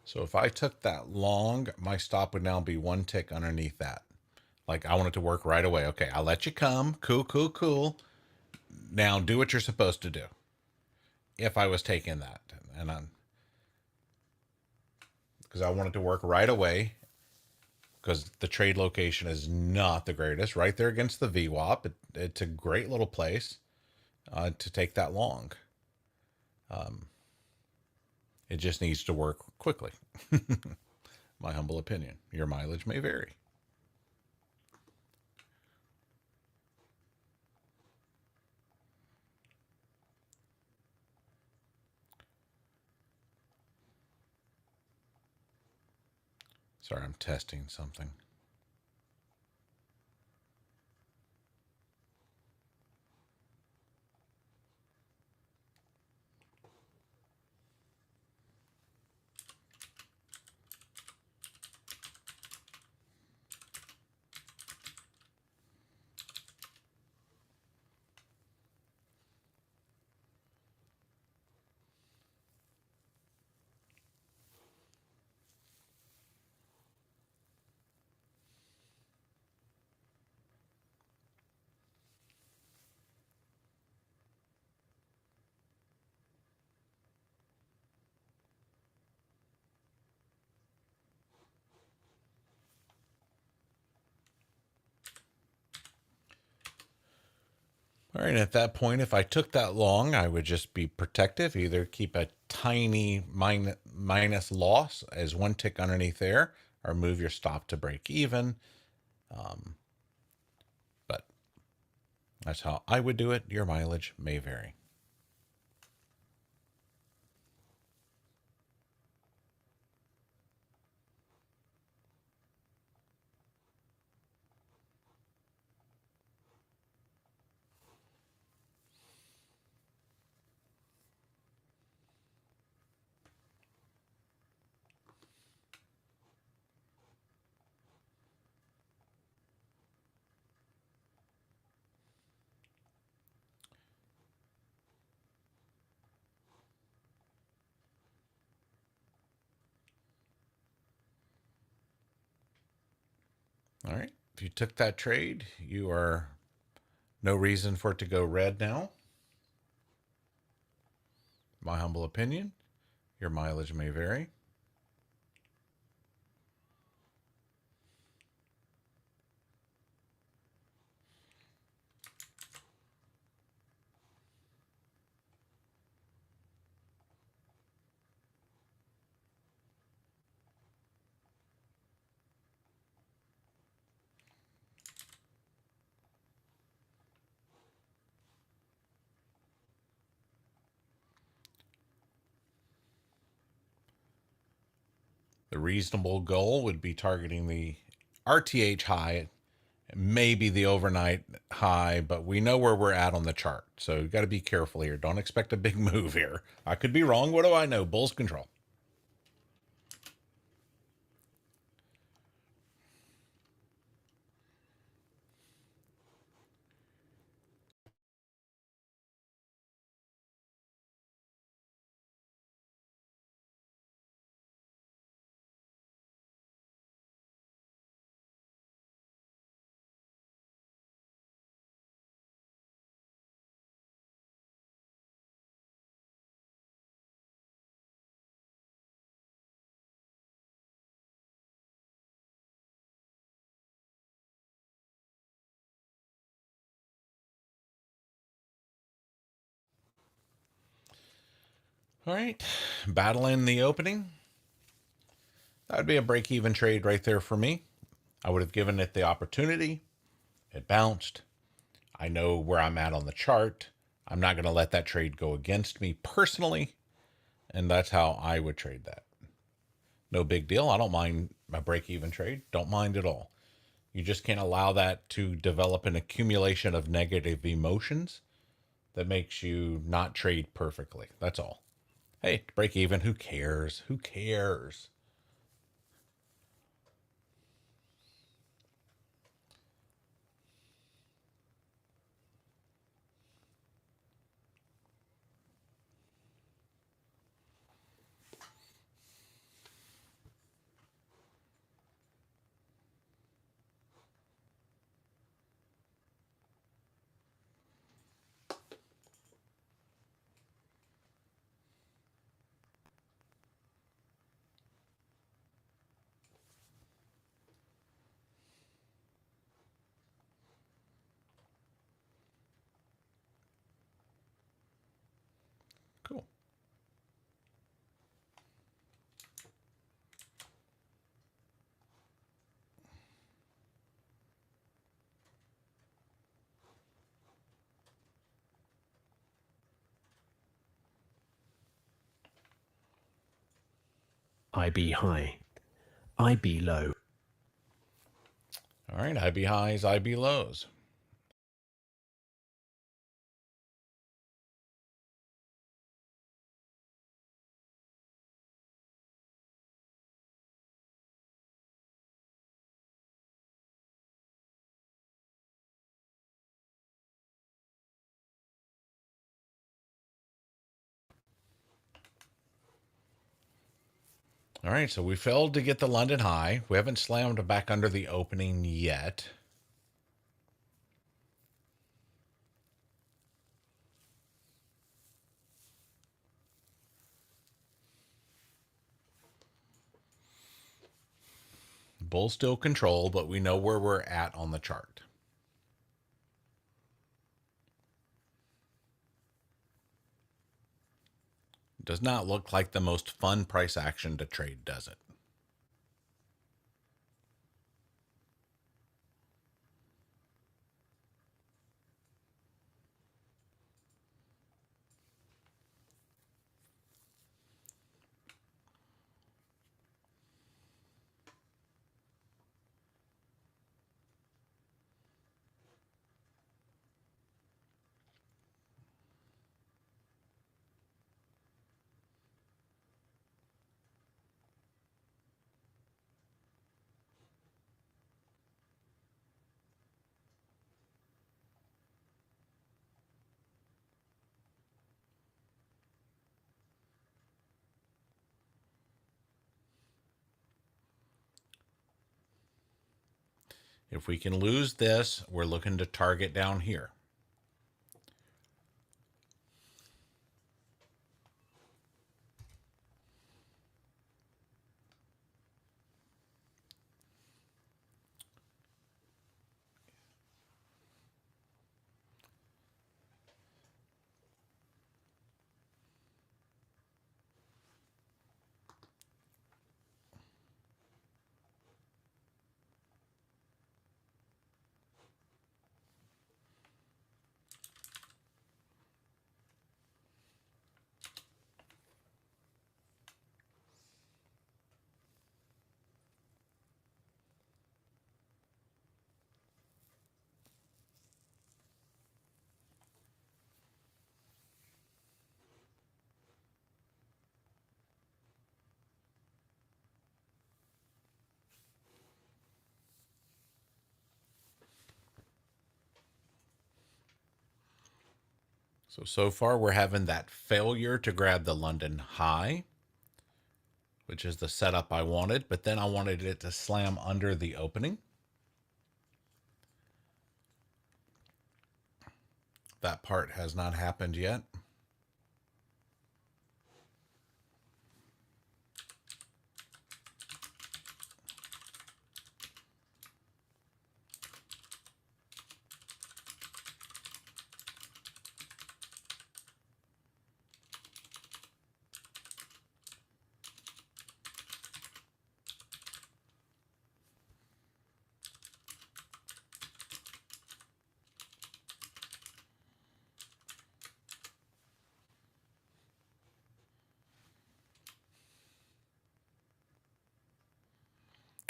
So if I took that long, my stop would now be one tick underneath that. Like I want it to work right away. Okay, I'll let you come. Cool, cool, cool. Now do what you're supposed to do. If I was taking that, and I'm, because I want it to work right away, because the trade location is not the greatest. Right there against the VWAP. It's a great little place to take that long. It just needs to work quickly. My humble opinion. Your mileage may vary. Sorry, I'm testing something. All right, at that point, if I took that long, I would just be protective, either keep a tiny minus loss as one tick underneath there, or move your stop to break even. But that's how I would do it. Your mileage may vary. All right. If you took that trade, you are no reason for it to go red now. My humble opinion. Your mileage may vary. The reasonable goal would be targeting the RTH high maybe the overnight high, but we know where we're at on the chart. So you got to be careful here. Don't expect a big move here. I could be wrong. What do I know? Bulls control. All right, battling the opening. That would be a break-even trade right there for me. I would have given it the opportunity. It bounced. I know where I'm at on the chart. I'm not going to let that trade go against me personally, and that's how I would trade that. No big deal. I don't mind a break-even trade. Don't mind at all. You just can't allow that to develop an accumulation of negative emotions that makes you not trade perfectly. That's all. Hey, break even. Who cares? Who cares? Cool. IB high, IB low. All right, IB highs, IB lows. All right, so we failed to get the London high. We haven't slammed back under the opening yet. Bull still control, but we know where we're at on the chart. Does not look like the most fun price action to trade, does it? If we can lose this, we're looking to target down here. So far we're having that failure to grab the London high, which is the setup I wanted, but then I wanted it to slam under the opening. That part has not happened yet.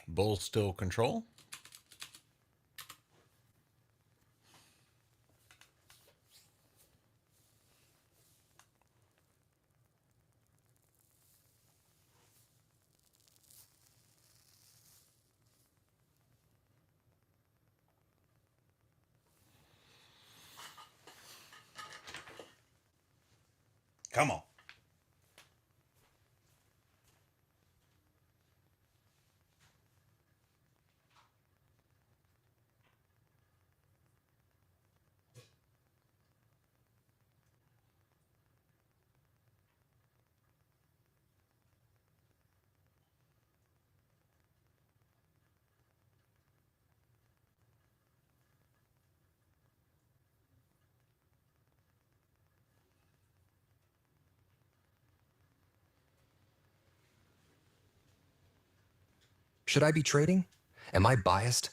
Bull still control. Come on. Should I be trading? Am I biased?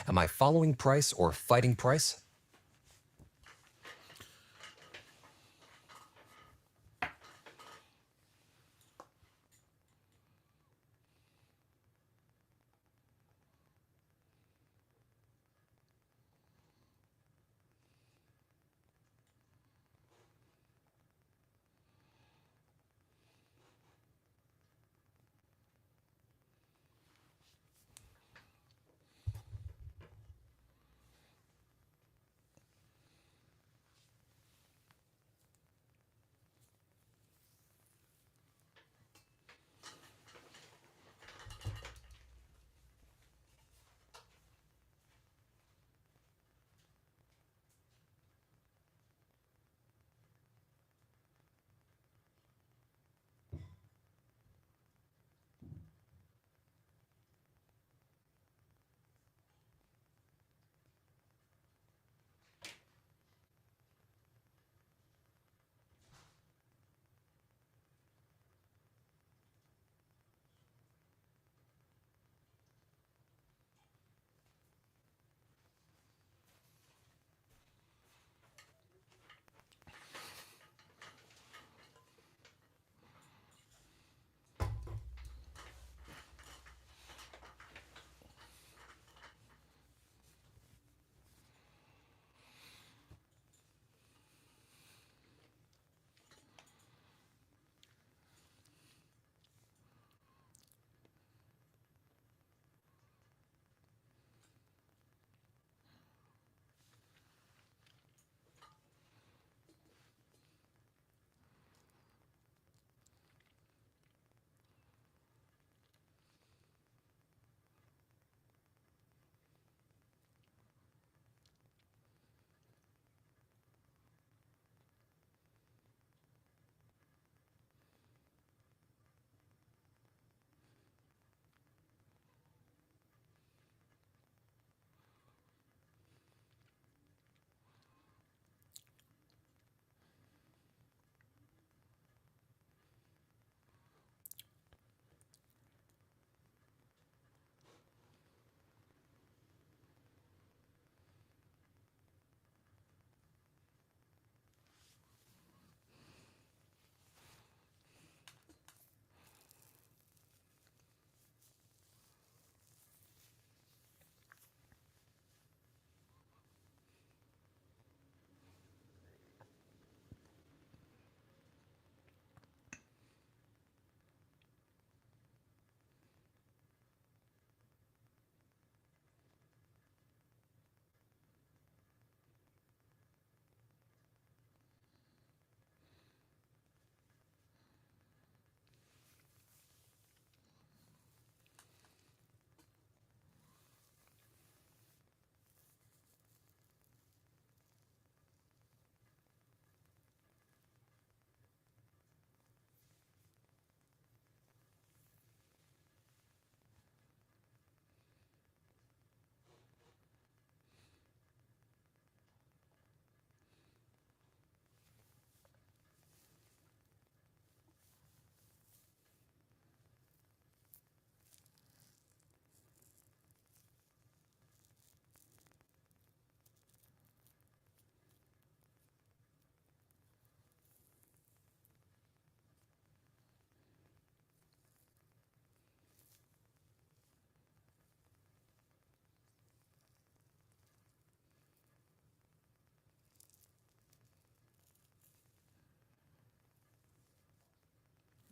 Am I following price or fighting price?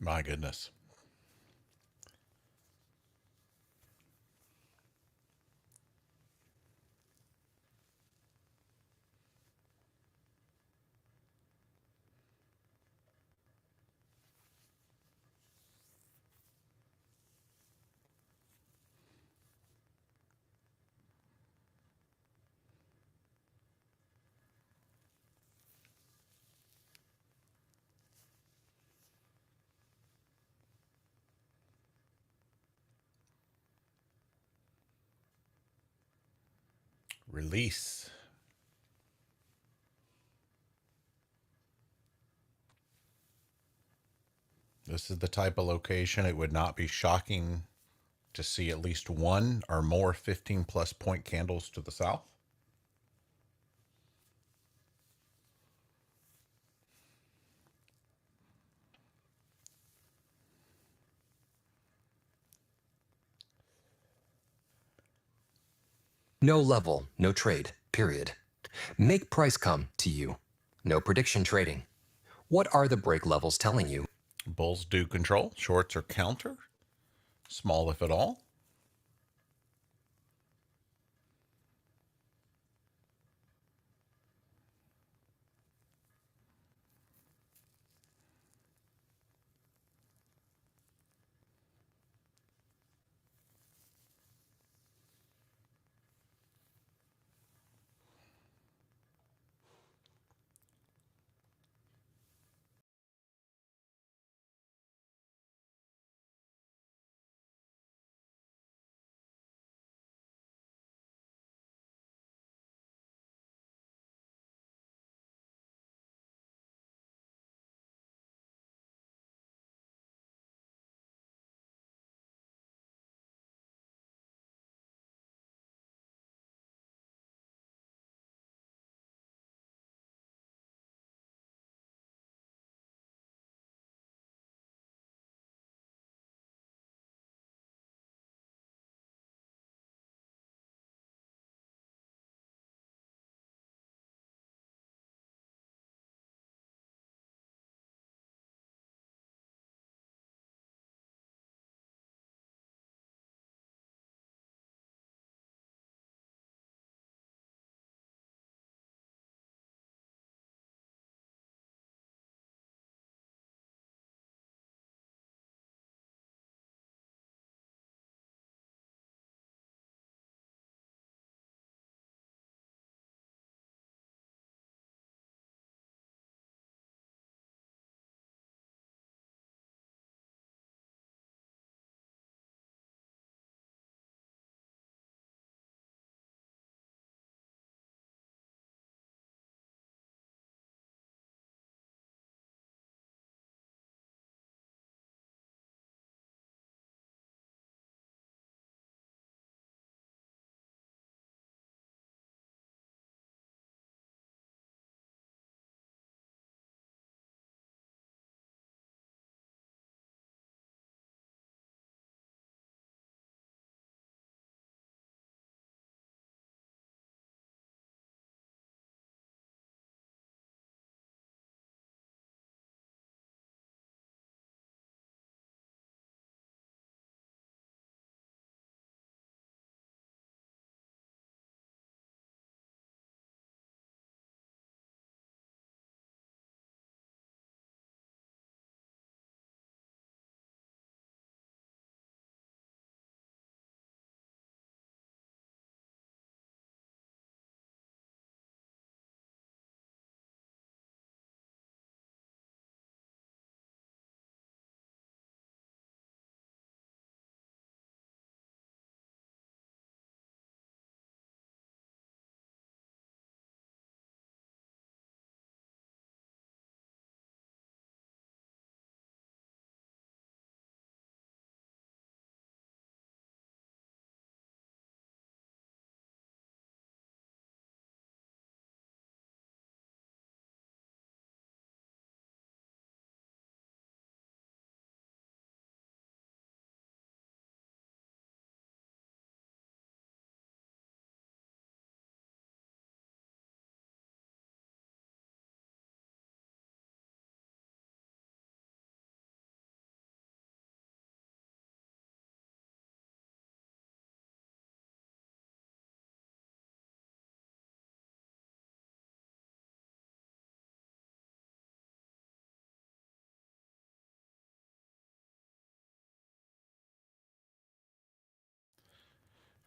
My goodness. Release. This is the type of location it would not be shocking to see at least one or more 15 plus point candles to the south. No level, no trade, period. Make price come to you. No prediction trading. What are the break levels telling you? Bulls do control, shorts are counter, small if at all.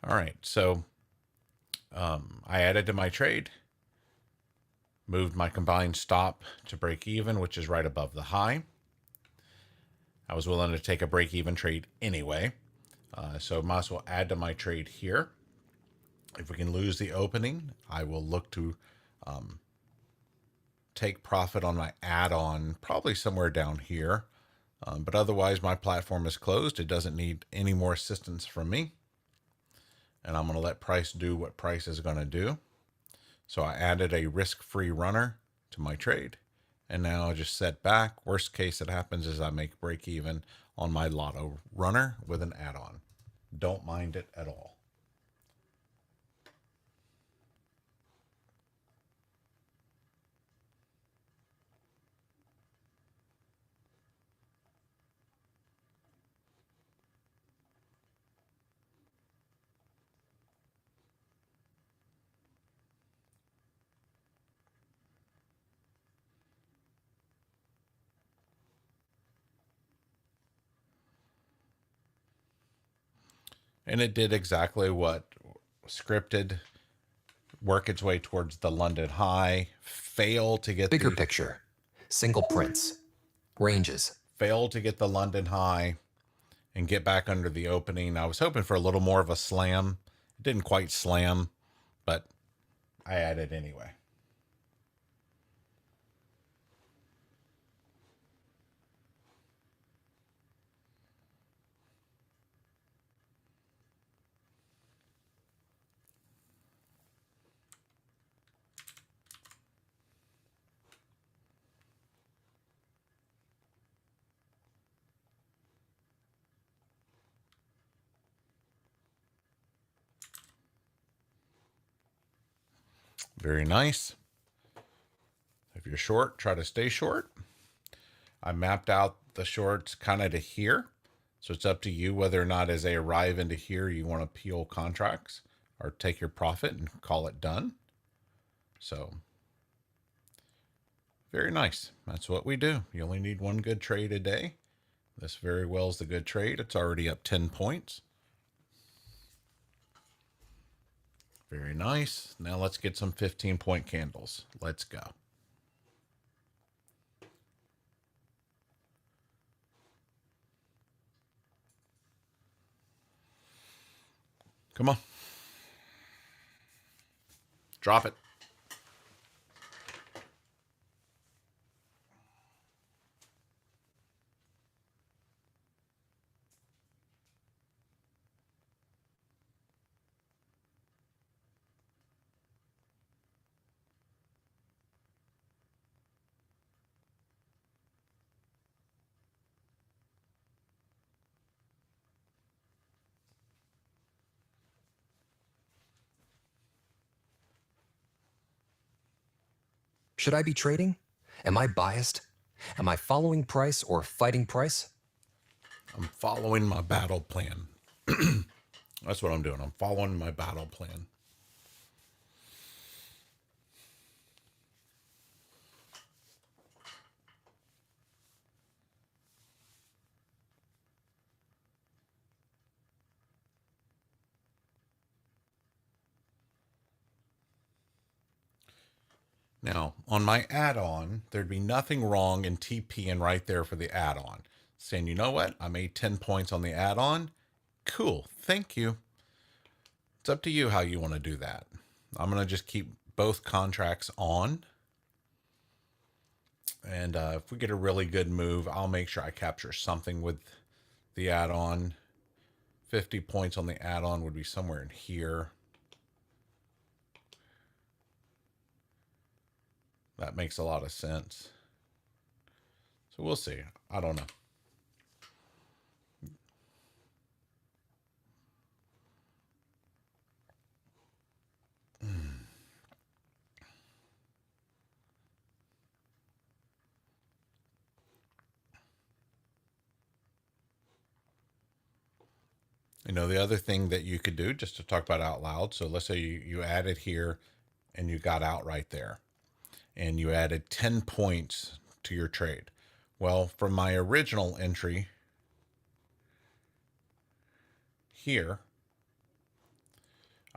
All right, so I added to my trade, moved my combined stop to break even, which is right above the high. I was willing to take a break even trade anyway, so might as well add to my trade here. If we can lose the opening, I will look to take profit on my add-on, probably somewhere down here. But otherwise, my platform is closed. It doesn't need any more assistance from me. And I'm going to let price do what price is going to do. So I added a risk-free runner to my trade. And now I just set back. Worst case that happens is I make break even on my lotto runner with an add-on. Don't mind it at all. And it did exactly what scripted. Work its way towards the London high, fail to get Bigger picture. Single prints. Ranges. Fail to get the London high and get back under the opening. I was hoping for a little more of a slam. It didn't quite slam, but I added anyway. Very nice. If you're short, try to stay short. I mapped out the shorts kind of to here. So it's up to you whether or not as they arrive into here, you want to peel contracts or take your profit and call it done. So very nice. That's what we do. You only need one good trade a day. This very well is the good trade. It's already up 10 points. Very nice. Now let's get some 15-point candles. Let's go. Come on. Drop it. Should I be trading? Am I biased? Am I following price or fighting price? I'm following my battle plan. That's what I'm doing. I'm following my battle plan. Now, on my add-on, there'd be nothing wrong in TPing right there for the add-on. Saying, you know what? I made 10 points on the add-on. Cool. Thank you. It's up to you how you want to do that. I'm going to just keep both contracts on. And if we get a really good move, I'll make sure I capture something with the add-on. 50 points on the add-on would be somewhere in here. That makes a lot of sense. So we'll see. I don't know. You know, the other thing that you could do, just to talk about out loud. So let's say you added here and you got out right there and you added 10 points to your trade. Well, from my original entry here,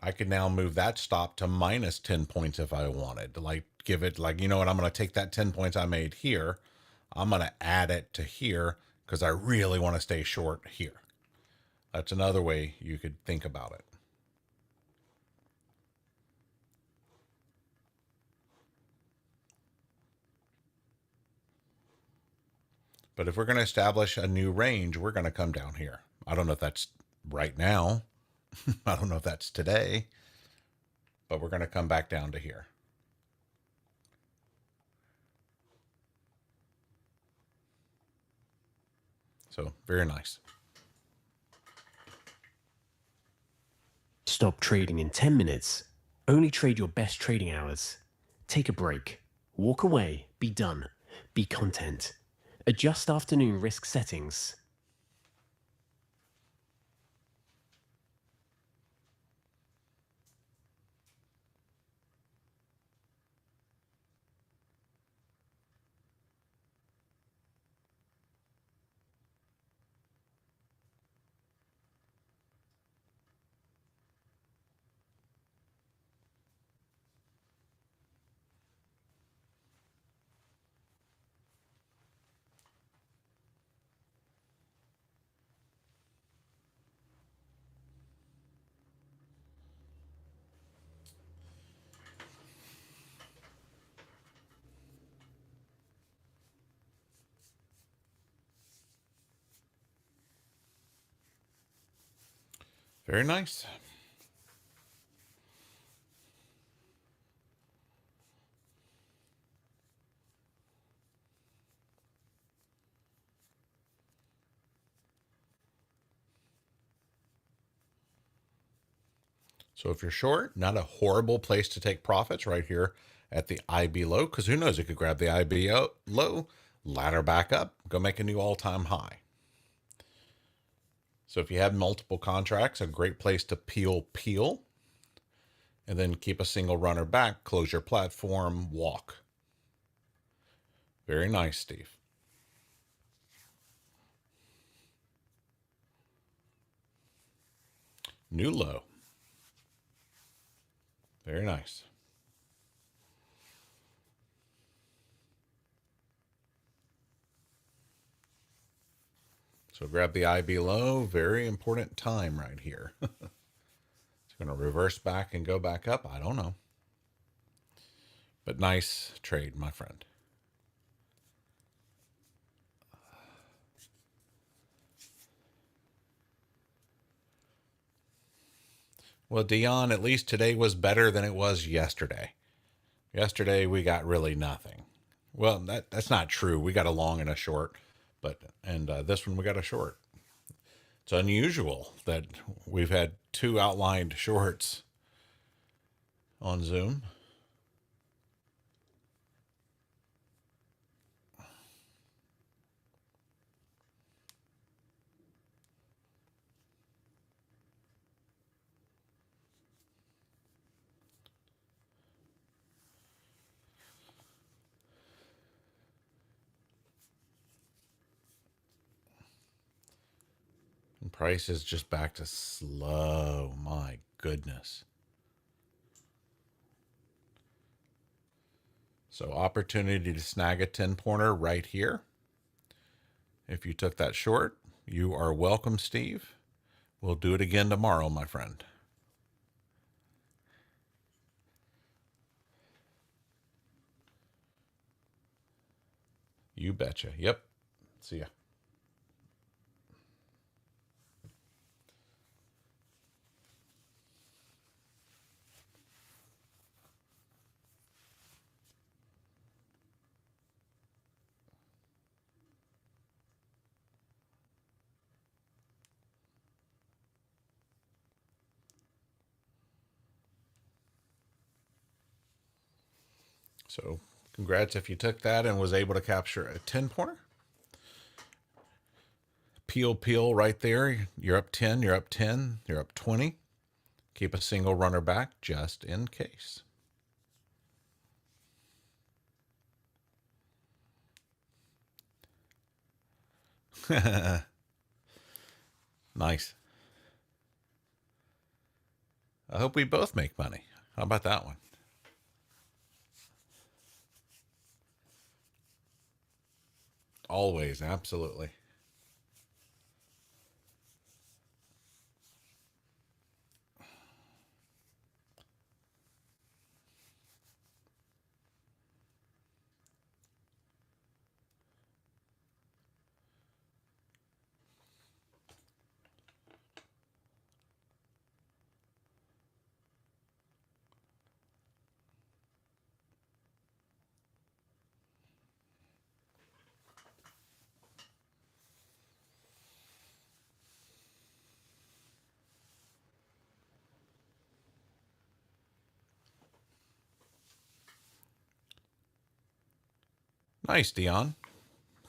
I could now move that stop to minus 10 points if I wanted. Like give it like, you know what, I'm going to take that 10 points I made here. I'm going to add it to here because I really want to stay short here. That's another way you could think about it. But if we're going to establish a new range, we're going to come down here. I don't know if that's right now. I don't know if that's today, but we're going to come back down to here. So very nice. Stop trading in 10 minutes. Only trade your best trading hours. Take a break. Walk away. Be done. Be content. Adjust afternoon risk settings. Very nice. So if you're short, not a horrible place to take profits right here at the IB low, because who knows, it could grab the IB low, ladder back up, go make a new all-time high. So if you have multiple contracts, a great place to peel, and then keep a single runner back, close your platform, walk. Very nice, Steve. New low. Very nice. So grab the IB low, very important time right here. It's going to reverse back and go back up. I don't know. But nice trade, my friend. Well, Dion, at least today was better than it was yesterday. Yesterday we got really nothing. Well, that's not true. We got a long and a short, and this one we got a short. It's unusual that we've had two outlined shorts on Zoom. And price is just back to slow. My goodness. So opportunity to snag a 10-pointer right here. If you took that short, you are welcome, Steve. We'll do it again tomorrow, my friend. You betcha. Yep. See ya. So congrats if you took that and was able to capture a 10-pointer. Peel right there. You're up 10, you're up 10, you're up 20. Keep a single runner back just in case. Nice. I hope we both make money. How about that one? Always, absolutely. Nice, Dion.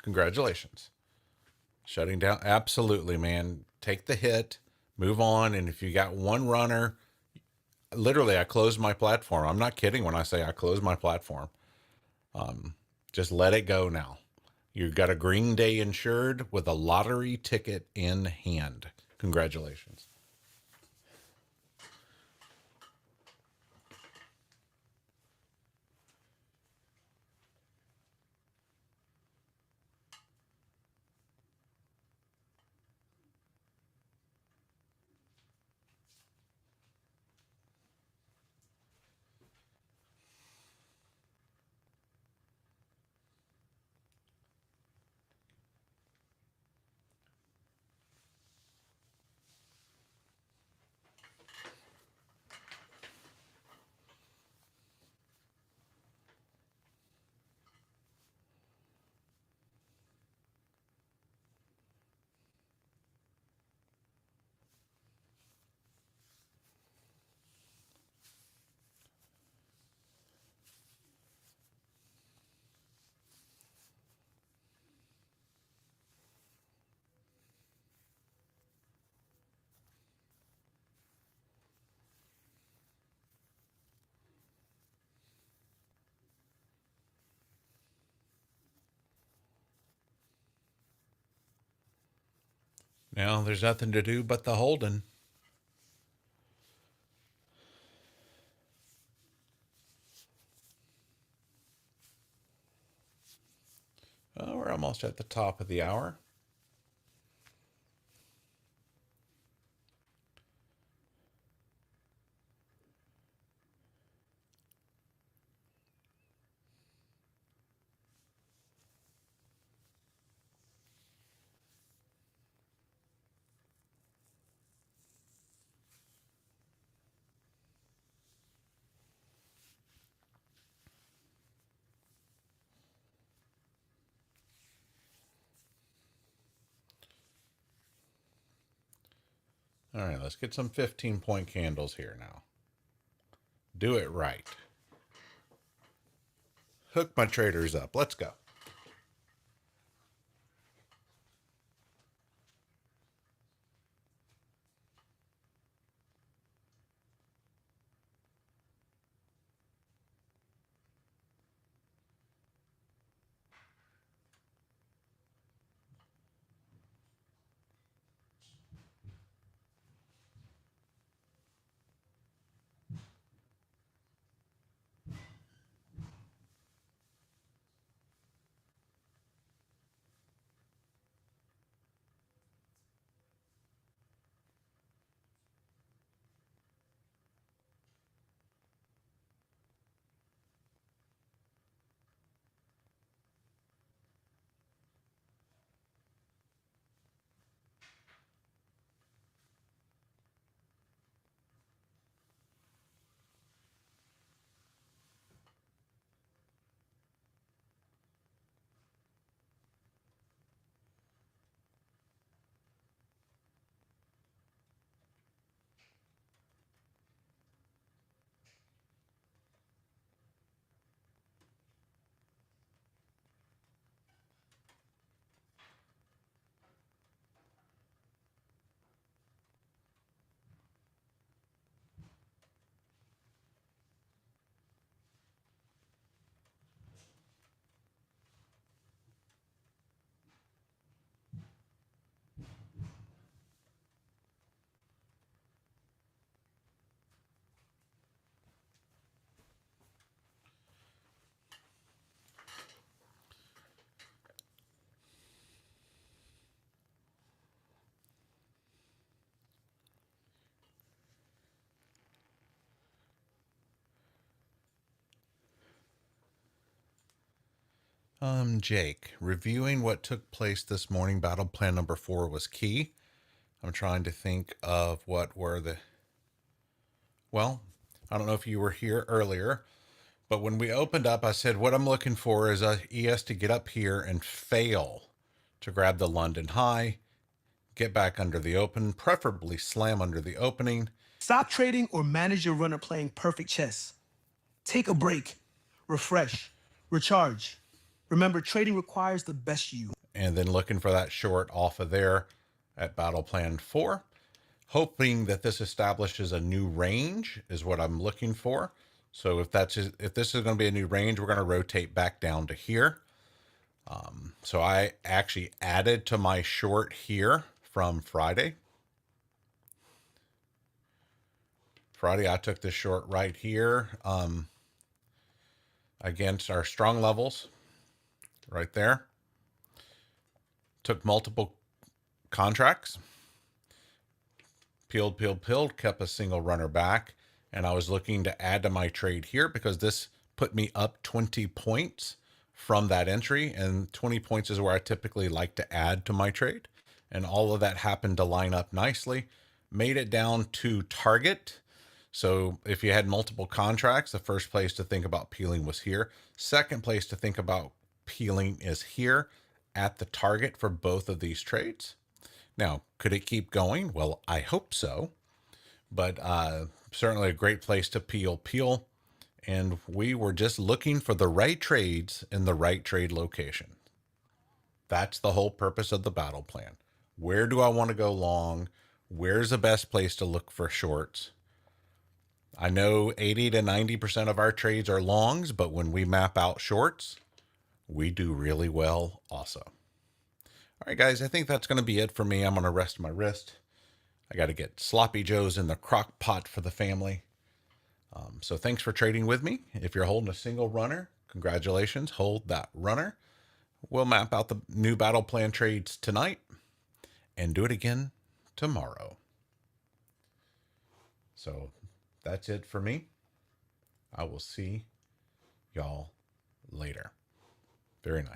Congratulations. Shutting down. Absolutely, man. Take the hit, move on. And if you got one runner, literally, I closed my platform. I'm not kidding when I say I closed my platform. Just let it go now. You've got a Green Day insured with a lottery ticket in hand. Congratulations. Now there's nothing to do but the holding. Oh, we're almost at the top of the hour. All right, let's get some 15-point candles here now. Do it right. Hook my traders up. Let's go. Jake, reviewing what took place this morning, battle plan number 4 was key. I'm trying to think of what were the... Well, I don't know if you were here earlier, but when we opened up, I said what I'm looking for is a ES to get up here and fail to grab the London high, get back under the open, preferably slam under the opening. Stop trading or manage your runner playing perfect chess. Take a break, refresh, recharge. Remember, trading requires the best you. And then looking for that short off of there at battle plan 4. Hoping that this establishes a new range is what I'm looking for. So if this is going to be a new range, we're going to rotate back down to here. So I actually added to my short here from Friday. Friday, I took this short right here against our strong levels right there. Took multiple contracts. Peeled, kept a single runner back. And I was looking to add to my trade here because this put me up 20 points from that entry. And 20 points is where I typically like to add to my trade. And all of that happened to line up nicely. Made it down to target. So if you had multiple contracts, the first place to think about peeling was here. Second place to think about peeling is here at the target for both of these trades. Now, could it keep going? Well, I hope so. But certainly a great place to peel. And we were just looking for the right trades in the right trade location. That's the whole purpose of the battle plan. Where do I want to go long? Where's the best place to look for shorts? I know 80 to 90% of our trades are longs, but when we map out shorts, we do really well also. All right, guys, I think that's going to be it for me. I'm going to rest my wrist. I got to get sloppy joes in the crock pot for the family. So thanks for trading with me. If you're holding a single runner, congratulations, hold that runner. We'll map out the new battle plan trades tonight and do it again tomorrow. So that's it for me. I will see y'all later. Very nice.